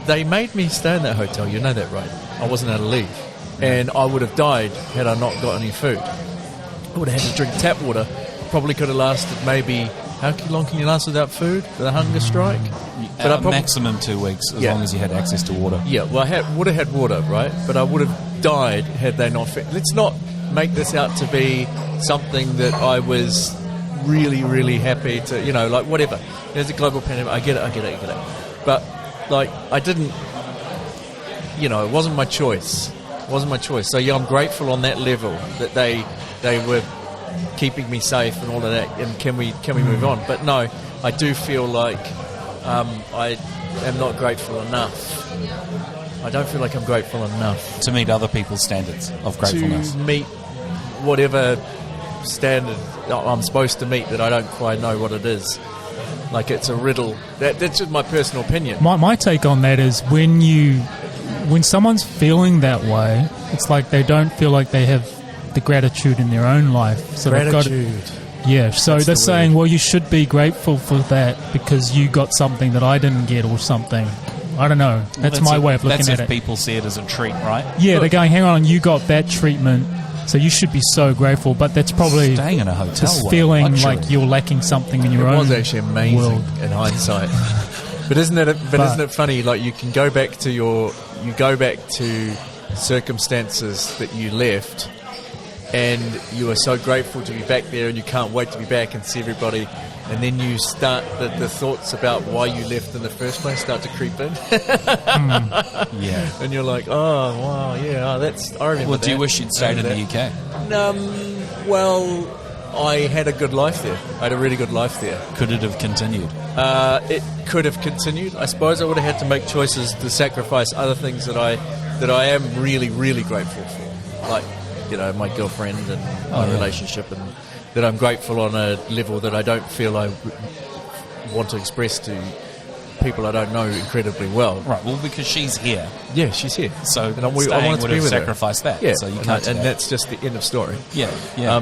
they made me stay in that hotel. You know that, right? I wasn't able to leave. And I would have died had I not got any food. I would have had to drink tap water. Probably could have lasted maybe... How long can you last without food? With a hunger strike? But maximum 2 weeks, as long as you had access to water. Yeah, well, I would have had water, right? But I would have died had they not... Let's not make this out to be something that I was really, really happy to... like, whatever. There's a global pandemic. I get it. But, like, I didn't... it wasn't my choice. So, yeah, I'm grateful on that level that they were... keeping me safe and all of that, and can we move on? But no, I do feel like I am not grateful enough. I don't feel like I'm grateful enough to meet other people's standards of gratefulness. To meet whatever standard I'm supposed to meet that I don't quite know what it is. Like, it's a riddle. That's just my personal opinion. My take on that is when someone's feeling that way, it's like they don't feel like they have the gratitude in their own life. So gratitude. So they're saying, well, you should be grateful for that because you got something that I didn't get or something. I don't know. That's my way of looking at it. That's if people see it as a treat, right? Yeah, they're going, hang on, you got that treatment, so you should be so grateful. But that's probably staying in a hotel, just feeling like you're lacking something in your own world. It was actually amazing in hindsight. But isn't it funny? Like, you can go back to circumstances that you left, and you are so grateful to be back there, and you can't wait to be back and see everybody, and then you start the thoughts about why you left in the first place start to creep in. Yeah, and you're like, oh wow, yeah, I remember. Well, do you wish you'd stayed in the UK? Well, I had a good life there. I had a really good life there. Could it have continued? It could have continued. I suppose I would have had to make choices to sacrifice other things that I am really, really grateful for, like, my girlfriend and my relationship, and that I'm grateful on a level that I don't feel I want to express to people I don't know incredibly well. Right, well, because she's here. Yeah, she's here. So and I wanted to be with sacrificed her. That. Yeah, so you can't and that's just the end of story. Yeah.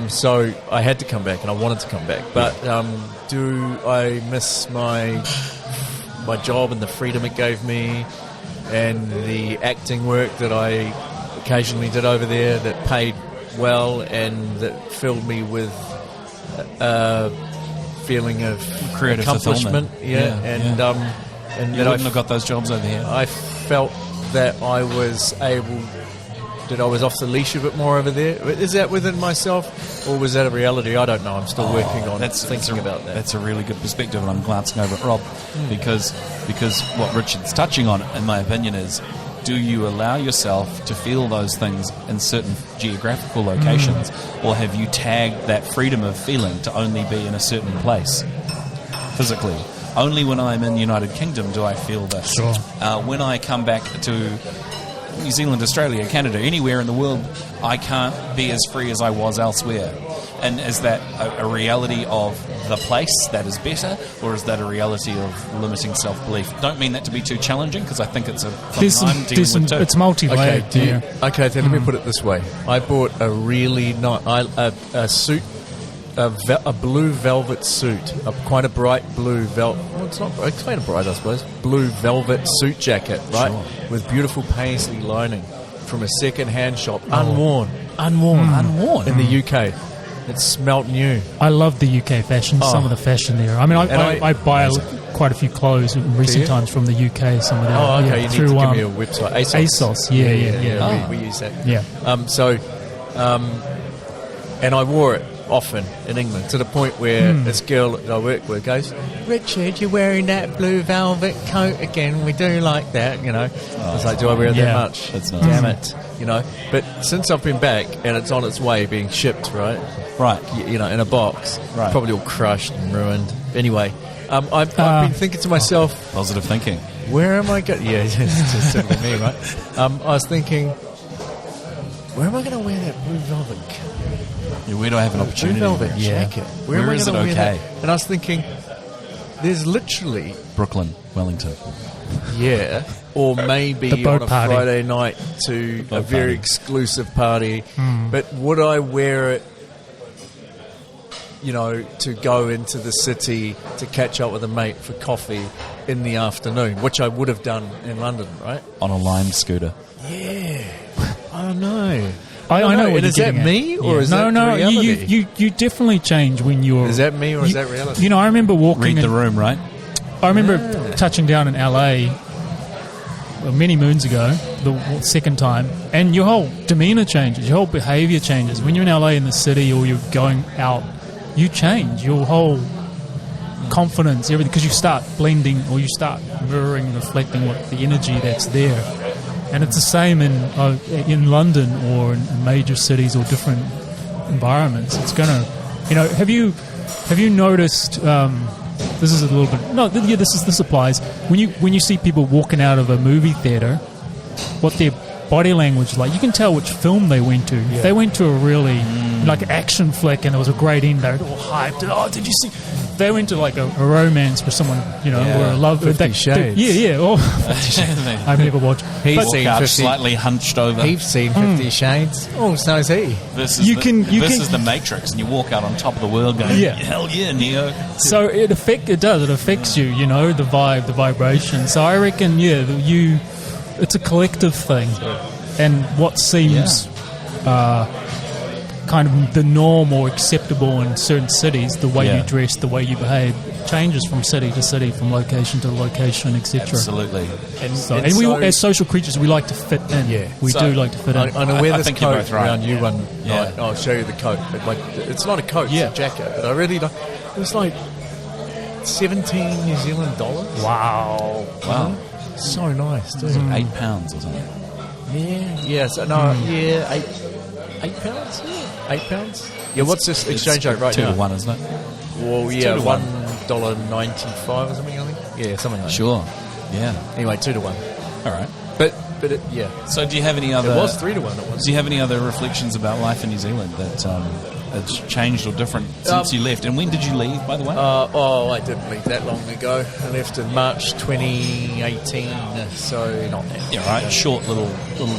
So I had to come back, and I wanted to come back. But do I miss my job and the freedom it gave me, and the acting work that I occasionally did over there that paid well and that filled me with a feeling of creative accomplishment? And you wouldn't have got those jobs over here. I felt that I was off the leash a bit more over there. Is that within myself, or was that a reality? I don't know. I'm still working on thinking about that. That's a really good perspective, and I'm glancing over at Rob because what Richard's touching on, in my opinion, is, do you allow yourself to feel those things in certain geographical locations, or have you tagged that freedom of feeling to only be in a certain place physically? Only when I'm in the United Kingdom do I feel this. Sure. When I come back to New Zealand, Australia, Canada, anywhere in the world, I can't be as free as I was elsewhere. And is that a reality of the place that is better, or is that a reality of limiting self-belief? Don't mean that to be too challenging, because I think it's I'm dealing with too. It's multi-layered. Okay, then let me put it this way. I bought a really nice a suit, a blue velvet suit, quite a bright blue velvet. Well, it's kind of bright, I suppose. Blue velvet suit jacket, right, with beautiful paisley lining from a second-hand shop, unworn in the UK. It smelt new. I love the UK fashion, some of the fashion there. I mean, I buy quite a few clothes in recent times from the UK. Some of them. You need to give me a website. ASOS. Yeah. We use that. Yeah. And I wore it often in England, to the point where this girl that I work with goes, "Richard, you're wearing that blue velvet coat again. We do like that, I was like, do I wear it that much? That's nice. Damn it, But since I've been back and it's on its way being shipped, right, in a box, probably all crushed and ruined. Anyway, I've been thinking to myself, positive thinking. Where am I going? Yeah, it's just typical me, right? I was thinking, where am I going to wear that blue velvet coat? Yeah, we don't have an opportunity. Blue velvet Yeah. jacket. Where am I is gonna it wear okay? that? And I was thinking, there's literally, Brooklyn, Wellington. yeah, or maybe The boat on a party. Friday night to Boat a very party. exclusive party. But would I wear it, to go into the city to catch up with a mate for coffee in the afternoon, which I would have done in London, right? On a lime scooter. Yeah. I don't know. I know what And you're is that getting at. me or is no, that no, reality? you definitely change when you're. Is that me or is that reality? I remember walking. Read the room, right? I remember touching down in LA many moons ago, the second time, and your whole demeanour changes, your whole behaviour changes. When you're in LA in the city or you're going out, you change your whole confidence, everything, because you start blending or you start mirroring, reflecting what the energy that's there. And it's the same in London or in major cities or different environments. It's gonna, have you noticed? This is a little bit. No, yeah, this applies. When you see people walking out of a movie theater, what their body language is like, you can tell which film they went to. If they went to a really like action flick and it was a great end, they're all hyped. Oh, did you see? They went to like a romance with someone, or a love. 50 Shades. Yeah. Oh, I've never watched. He's Walk seen out 50. slightly hunched over. He's seen 50 Shades. Oh, so has he. This is You can- this is the Matrix, and you walk out on top of the world going, Yeah. hell yeah, Neo. So it affects you, the vibe, the vibration. So I reckon, it's a collective thing, and what seems kind of the norm or acceptable in certain cities, the way you dress, the way you behave, changes from city to city, from location to location, etc. Absolutely. And we, as social creatures, we like to fit in. Yeah. We So, do like to fit in. I'm going to wear I this think you're coat both right. around you one Yeah. night. I'll show you the coat. It's not a coat, Yeah. it's a jacket. But I really like. It was like 17 New Zealand dollars. Wow. Wow. So nice, too. £8 or something. Yeah. So no. Yeah. £8. Yeah. £8. Yeah. What's this exchange rate right 2 now? to 1, isn't it? Well, yeah, 2 to 1. $1.95 or something. I think. Yeah, something like that. Sure. Yeah. Anyway, 2 to 1. All right. But yeah, So do you have any other... it was 3 to 1 at once. Do you have any other reflections about life in New Zealand that has changed or different since you left? And when did you leave, by the way? I didn't leave that long ago. I left in March 2018, so not that. Yeah, right. Short little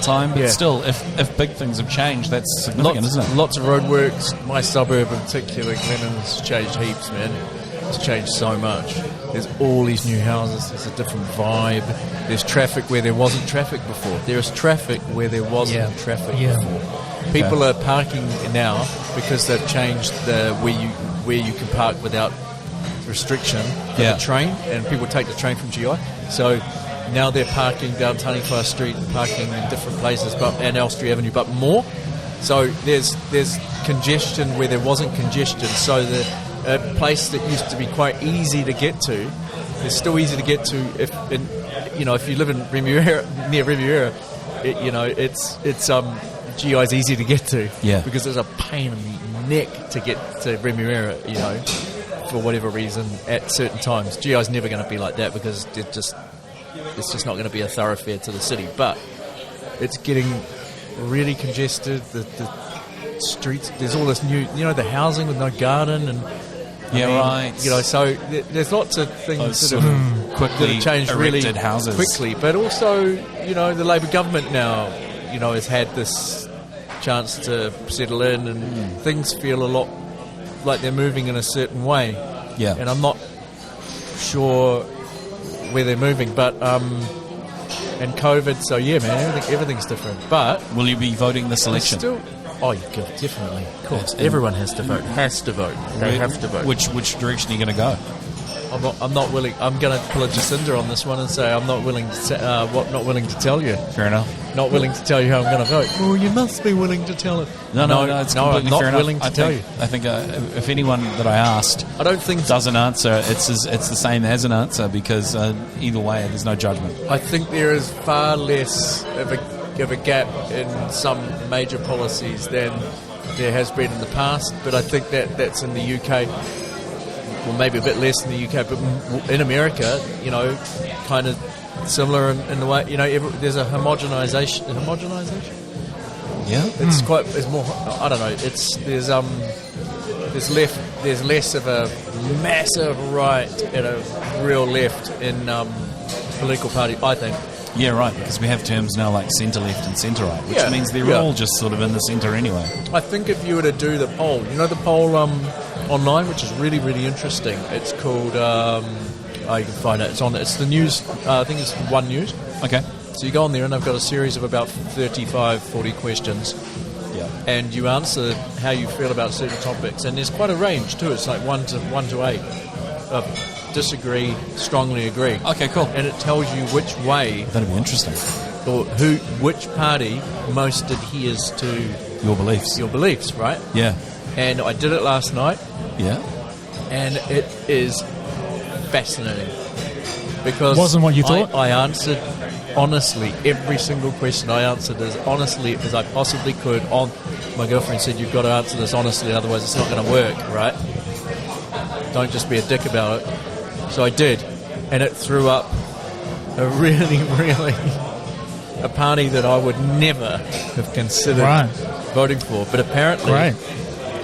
time, but Yeah. still, if big things have changed, that's significant, isn't it? Lots of roadworks. My suburb in particular, Glennon's changed heaps, man. It's changed so much. There's all these new houses. There's a different vibe. There's traffic where there wasn't traffic before. There's traffic where there wasn't traffic before. People are parking now because they've changed where you can park without restriction for the train, and people take the train from GI. So now they're parking down Taniwha Street and parking in different places, and Elstree Avenue, but more. So there's congestion where there wasn't congestion. So a place that used to be quite easy to get to, it's still easy to get to if you live in Remuera, near Remuera, it's GI's easy to get to, because there's a pain in the neck to get to Remuera, for whatever reason at certain times. GI's never going to be like that because it's just not going to be a thoroughfare to the city, but it's getting really congested. The streets, there's all this new, the housing with no garden and. Right. So there's lots of things that have changed really houses. quickly. But also, the Labour government now, has had this chance to settle in, and things feel a lot like they're moving in a certain way. Yeah. And I'm not sure where they're moving, but and COVID. So yeah, man, everything's different. But will you be voting this election? Oh, you could, definitely. Of course. Everyone has to vote. Has to vote. They have to vote. Which direction are you going to go? I'm not willing. I'm going to pull a Jacinda on this one and say I'm not willing to. Not willing to tell you. Fair enough. Not willing to tell you how I'm going to vote. Well, you must be willing to tell it. No, it's completely I'm not fair enough. willing to tell you. I think if anyone that I asked, I don't think doesn't answer, it's the same as an answer, because either way, there's no judgment. I think there is far less of a gap in some major policies than there has been in the past, but I think that's in the UK. Well, maybe a bit less in the UK, but in America, kind of similar in the way, there's a homogenization. Yeah, it's more. I don't know. There's less of a massive right and a real left in political party, I think. Yeah, right, because we have terms now like centre-left and centre-right, which means they're all just sort of in the centre anyway. I think if you were to do the poll, the poll online, which is really, really interesting, it's called, you can find it, it's the news, I think it's One News. Okay. So you go on there and they've got a series of about 35, 40 questions. Yeah. And you answer how you feel about certain topics, and there's quite a range too. It's like 1 to 8. Disagree, strongly agree. Okay, cool. And it tells you which way. That'd be interesting. Or which party most adheres to your beliefs. Your beliefs, right? Yeah. And I did it last night. Yeah. And it is fascinating because wasn't what you thought. I answered honestly every single question. I answered as honestly as I possibly could. My girlfriend said, "You've got to answer this honestly, otherwise it's not going to work, right? Don't just be a dick about it." So I did, and it threw up a really, really a party that I would never have considered voting for. But apparently,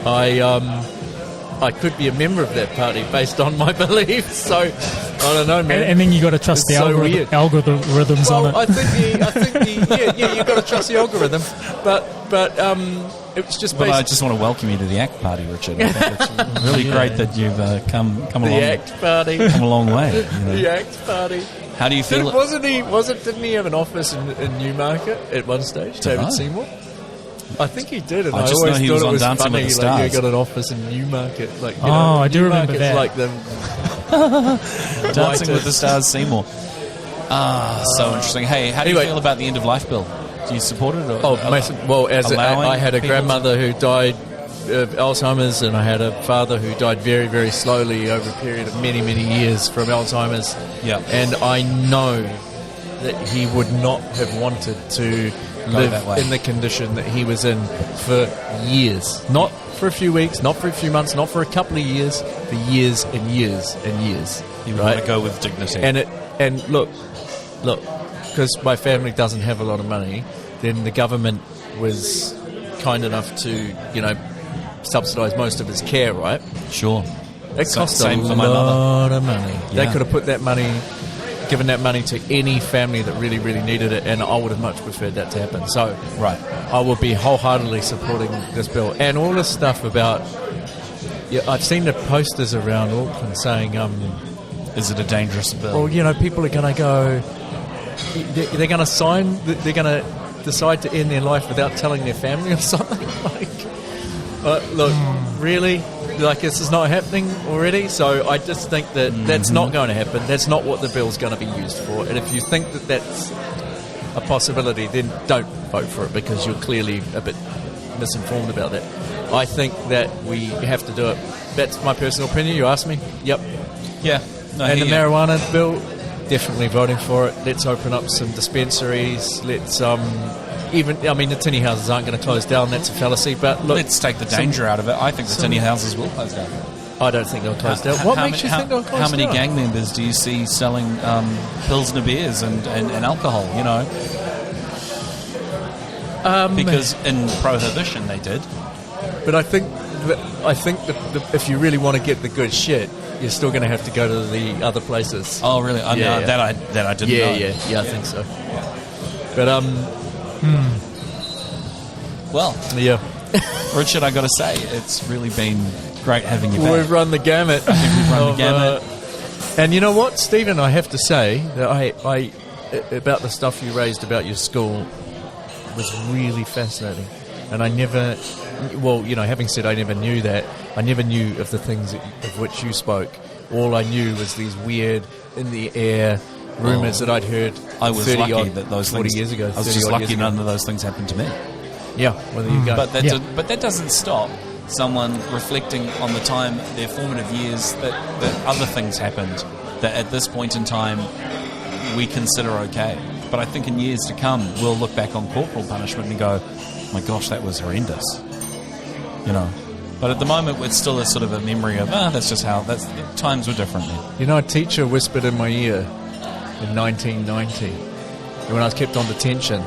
I could be a member of that party based on my beliefs. So I don't know, man. And then you got to trust the algorithms on it. I think you got to trust the algorithm. But it was just. Well, I just want to welcome you to the ACT Party, Richard. I think it's really great that you've come along. The ACT Party, come a long way. The ACT Party. How do you feel? Didn't he have an office in Newmarket at one stage, David Seymour? I think he did, and I just always know he thought was it on was Dancing funny. with the Stars. Like, you got an office in Newmarket, like I do remember that. Like the Dancing with the Stars, Seymour. So interesting. Hey, how do you feel about the end of life bill? Do you support it? I had a grandmother who died of Alzheimer's, and I had a father who died very, very slowly over a period of many, many years from Alzheimer's. Yeah, and I know that he would not have wanted to live in the condition that he was in for years. Not for a few weeks, not for a few months, not for a couple of years, for years and years and years. You want to go with dignity. And look, because my family doesn't have a lot of money, then the government was kind enough to, subsidise most of his care, right? Sure. It cost a lot of money. Yeah. They could have put that money, given that money to any family that really, really needed it, and I would have much preferred that to happen. So I would be wholeheartedly supporting this bill. And all this stuff about... I've seen the posters around Auckland saying... is it a dangerous bill? Well, people are going to go... They're going to sign... They're going to decide to end their life without telling their family or something. Look, really? Like, this is not happening already? So I just think that that's not going to happen. That's not what the bill's going to be used for. And if you think that that's a possibility, then don't vote for it, because you're clearly a bit misinformed about that. I think that we have to do it. That's my personal opinion. You asked me? Yep. Yeah. No, and the marijuana bill, definitely voting for it. Let's open up some dispensaries. Let's... the tinny houses aren't going to close down. That's a fallacy. But look, let's take the danger out of it. I think the tinny houses will close down. I don't think they'll close down. What makes you think they'll close down? How many gang members do you see selling Pilsner beers and alcohol? Because in Prohibition they did. But I think if you really want to get the good shit, you're still going to have to go to the other places. Oh, really? That I didn't know. Yeah, I think so. Yeah. But well, yeah, Richard, I got to say, it's really been great having you back. We've run the gamut. And you know what, Stephen? I have to say that I about the stuff you raised about your school was really fascinating, and I never. Well, having said I never knew that, I never knew of the things of which you spoke. All I knew was these weird, in the air rumours that I'd heard. I was lucky that those 40 things, years ago. I was just lucky none of those things happened to me. Yeah, well, there you go. But that doesn't stop someone reflecting on the time, their formative years, that other things happened that at this point in time we consider okay. But I think in years to come we'll look back on corporal punishment and go, my gosh, that was horrendous. But at the moment it's still a sort of a memory of times were different then. A teacher whispered in my ear in 1990 when I was kept on detention,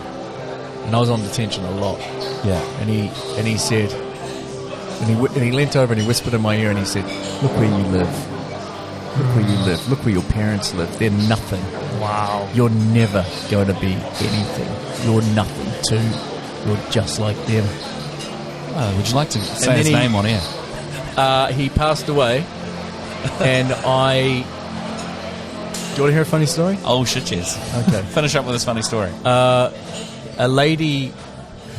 and I was on detention a lot. Yeah. And he said, and he leant over and he whispered in my ear and he said, "Look where you live. Look where you live. Look where your parents live. They're nothing. Wow. You're never going to be anything. You're nothing too. You're just like them." Would you like to say his name on air? He passed away, and do you want to hear a funny story? Oh, shit, yes. Okay. Finish up with this funny story. A lady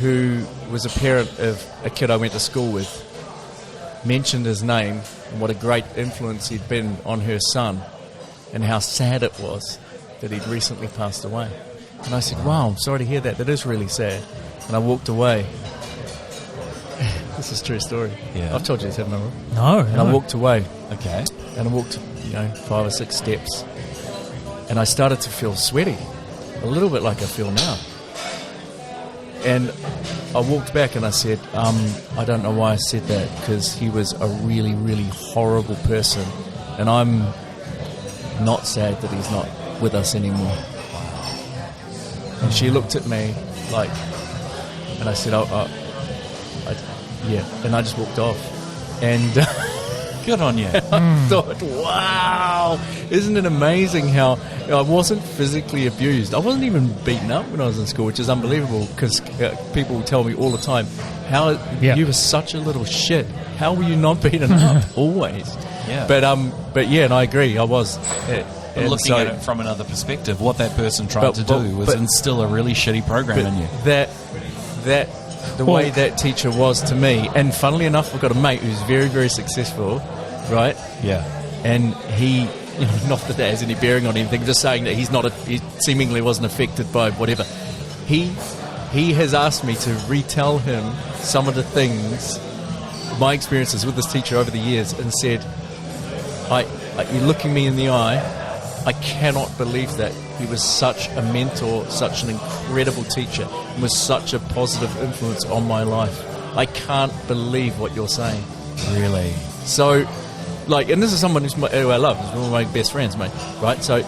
who was a parent of a kid I went to school with mentioned his name and what a great influence he'd been on her son, and how sad it was that he'd recently passed away. And I said, "Wow, I'm sorry to hear that. That is really sad." And I walked away. This is a true story. Yeah. I've told you this, haven't I? No. And I walked away. Okay. And I walked, 5 or 6 steps. And I started to feel sweaty. A little bit like I feel now. And I walked back and I said, I don't know why I said that, because he was a really, really horrible person. And I'm not sad that he's not with us anymore. And she looked at me like, and I said, yeah, and I just walked off. And good on you. I thought, wow, isn't it amazing how I wasn't physically abused. I wasn't even beaten up when I was in school, which is unbelievable, because people tell me all the time, you were such a little shit. How were you not beaten up? Always. Yeah. But yeah, and I agree, I was. But looking at it from another perspective, what that person tried to do was instill a really shitty program in you. The way that teacher was to me, and funnily enough, I've got a mate who's very, very successful, right? Yeah. And he, not that that has any bearing on anything, just saying that he seemingly wasn't affected by whatever. He has asked me to retell him some of the things, my experiences with this teacher over the years, and said, you're looking me in the eye, I cannot believe that. He was such a mentor, such an incredible teacher, and was such a positive influence on my life. I can't believe what you're saying. Really? So, and this is someone who I love. He's one of my best friends, mate. Right? So,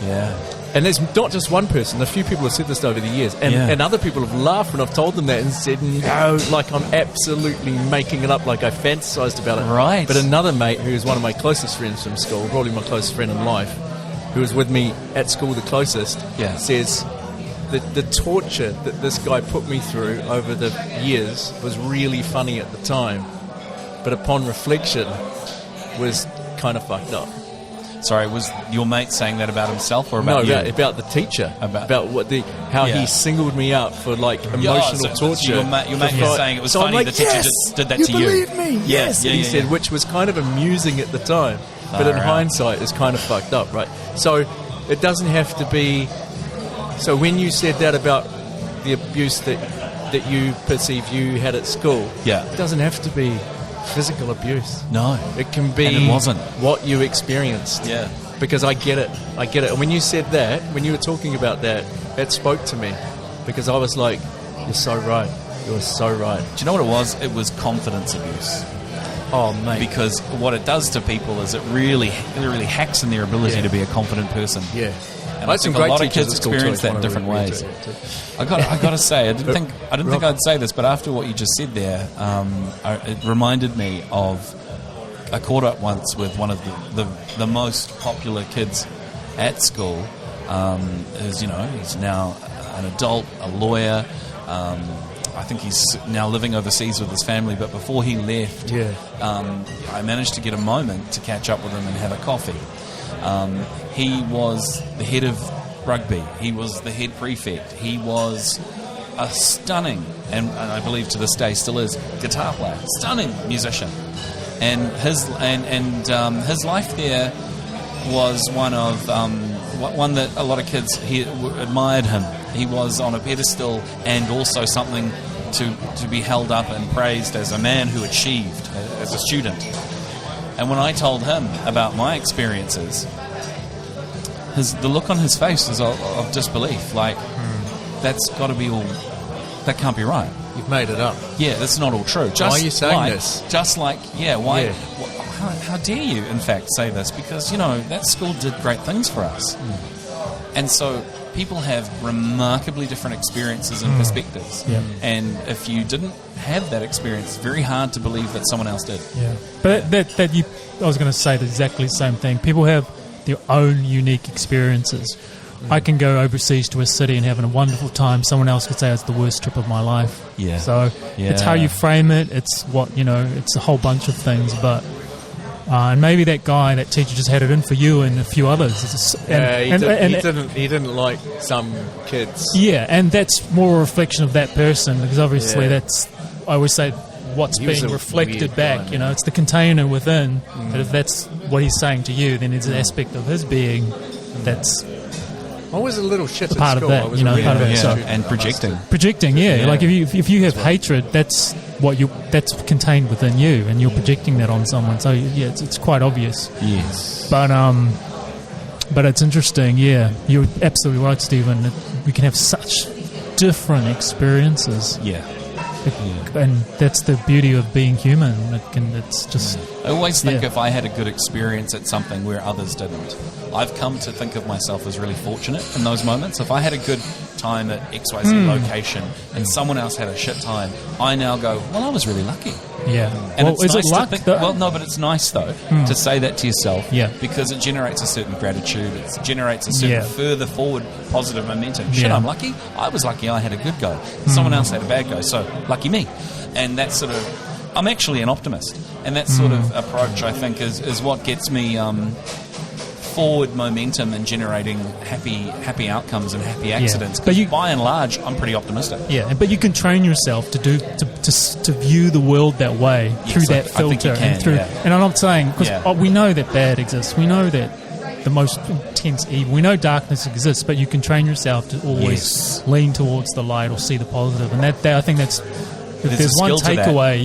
yeah. And there's not just one person. A few people have said this over the years, and other people have laughed when I've told them that and said, "No, I'm absolutely making it up, I fantasized about it." Right. But another mate, who is one of my closest friends from school, probably my closest friend in life, who was with me at school the closest, says the torture that this guy put me through over the years was really funny at the time, but upon reflection was kind of fucked up. Sorry, was your mate saying that about himself or about you? No, about the teacher. About how he singled me out for emotional torture. So your mate was saying it was funny the teacher just did that to you. You believe me? Yes. He said, which was kind of amusing at the time, but in hindsight is kind of fucked up, right? So it doesn't have to be. So when you said that about the abuse that you perceive you had at school, it doesn't have to be physical abuse. No. It can be and it wasn't. What you experienced. Yeah. Because I get it. And when you said that, when you were talking about that, it spoke to me. Because I was like, you're so right. You're so right. Do you know what it was? It was confidence abuse. Oh, mate. Because what it does to people is it really hacks in their ability to be a confident person. Yeah. And I think a lot of kids experience that in different ways. I got to say, I didn't think I'd say this, but after what you just said there, it reminded me of I caught up once with one of the most popular kids at school. He's now an adult, a lawyer. I think he's now living overseas with his family. But before he left, I managed to get a moment to catch up with him and have a coffee. He was the head of rugby. He was the head prefect. He was a stunning, and I believe to this day still is, guitar player. Stunning musician. And his life there was one that a lot of kids admired him. He was on a pedestal and also something to be held up and praised as a man who achieved as a student. And when I told him about my experiences, the look on his face was of disbelief. That's got to be all. That can't be right. You've made it up. Yeah, that's not all true. Why are you saying this? Just why? Yeah. How dare you, in fact, say this? Because, that school did great things for us. And so people have remarkably different experiences and perspectives. Yeah. And if you didn't have that experience, it's very hard to believe that someone else did. Yeah, but I was going to say exactly the same thing. People have their own unique experiences. I can go overseas to a city and have a wonderful time. Someone else could say it's the worst trip of my life. Yeah. So it's how you frame it. It's it's a whole bunch of things. But and maybe that teacher just had it in for you and a few others. He didn't like some kids. Yeah, and that's more a reflection of that person, because obviously I always say what's being reflected back. Guy, it's the container within. But if that's what he's saying to you, then it's an aspect of his being that's. I was a little shit at part school. of that, I was part of it. So. And projecting. Projecting, Like if you have hatred, that's that's contained within you, and you're projecting that on someone. So it's quite obvious. Yes. But it's interesting. Yeah, you're absolutely right, Stephen. We can have such different experiences. Yeah. And that's the beauty of being human. It's just. I always think if I had a good experience at something where others didn't, I've come to think of myself as really fortunate in those moments. If I had a good time at XYZ location and someone else had a shit time, I now go, well, I was really lucky. Yeah. And it's nice it luck, though? Well, no, but it's nice, though, to say that to yourself, because it generates a certain gratitude. It generates a certain further forward positive momentum. Shit, I'm lucky. I was lucky I had a good go. Someone else had a bad go, so lucky me. And that's sort of... I'm actually an optimist. And that sort of approach, I think, is what gets me... forward momentum and generating happy outcomes and happy accidents. But by and large, I'm pretty optimistic. Yeah, but you can train yourself to view the world that way through that filter. And I'm not saying because we know that bad exists. We know that the most intense evil. We know darkness exists, but you can train yourself to always lean towards the light or see the positive. And that I think that's if there's one takeaway.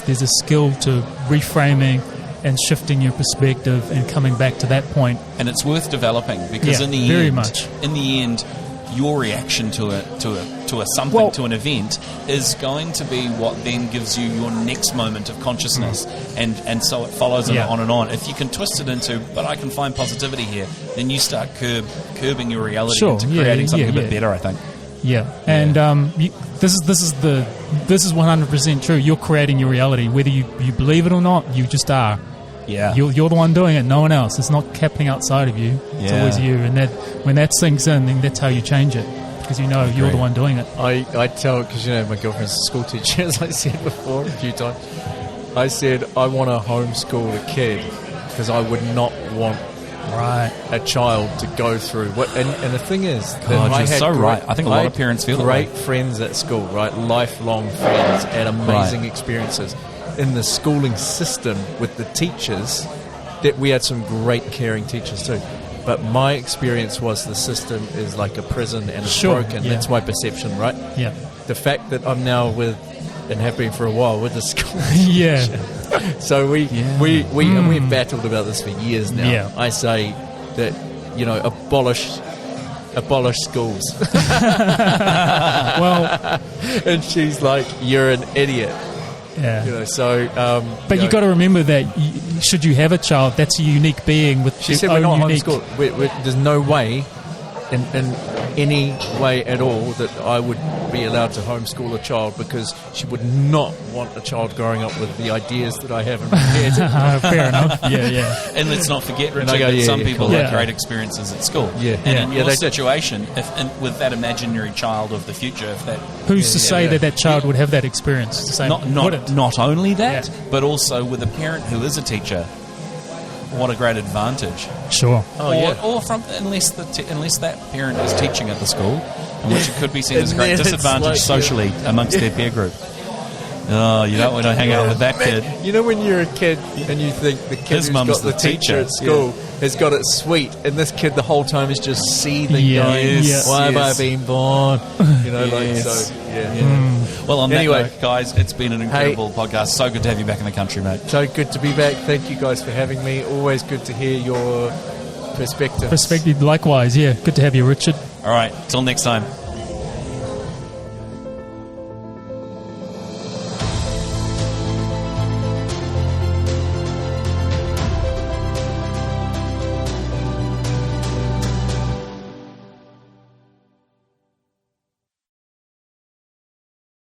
There's a skill to reframing and shifting your perspective and coming back to that point. And it's worth developing because in the end, your reaction to an event is going to be what then gives you your next moment of consciousness, and so it follows on and on. If you can twist it into, but I can find positivity here, then you start curbing your reality into creating something a bit better, I think. Yeah, and this is 100% true. You're creating your reality, whether you believe it or not. You just are. Yeah, you're the one doing it. No one else. It's not happening outside of you. It's always you. And that when that sinks in, then that's how you change it, because you're the one doing it. I tell, because my girlfriend's a school teacher, as I said before a few times. I said I want to homeschool a kid because I would not want a child to go through what. And the thing is, you're so right. I think a lot of parents feel great friends at school, right? Lifelong friends and amazing experiences in the schooling system with the teachers. That we had some great caring teachers too. But my experience was the system is like a prison and it's broken. That's my perception, right? Yeah. The fact that I'm now with and have been for a while with the school. So we've battled about this for years now. Yeah. I say that, abolish schools. Well, and she's like, you're an idiot. Yeah. But you got to remember that should you have a child, that's a unique being with she said we're not homeschooled. There's no way in any way at all that I would be allowed to homeschool a child, because she would not want a child growing up with the ideas that I have in my head. Fair enough. Yeah. And let's not forget, Richard, that some people have great experiences at school. And in your situation, with that imaginary child of the future, who's to say that child would have that experience? To say, not only that, but also with a parent who is a teacher. What a great advantage! Sure. Unless that parent is teaching at the school, in which it could be seen as a great disadvantage socially amongst their peer group. Oh, you don't want to hang out with that kid. You know when you're a kid and you think the kid who's got the teacher at school has got it sweet, and this kid the whole time is just seething, going, why have I been born? Well, on that note, guys, it's been an incredible podcast. So good to have you back in the country, mate. So good to be back. Thank you guys for having me. Always good to hear your perspective. Likewise, good to have you, Richard. All right, till next time.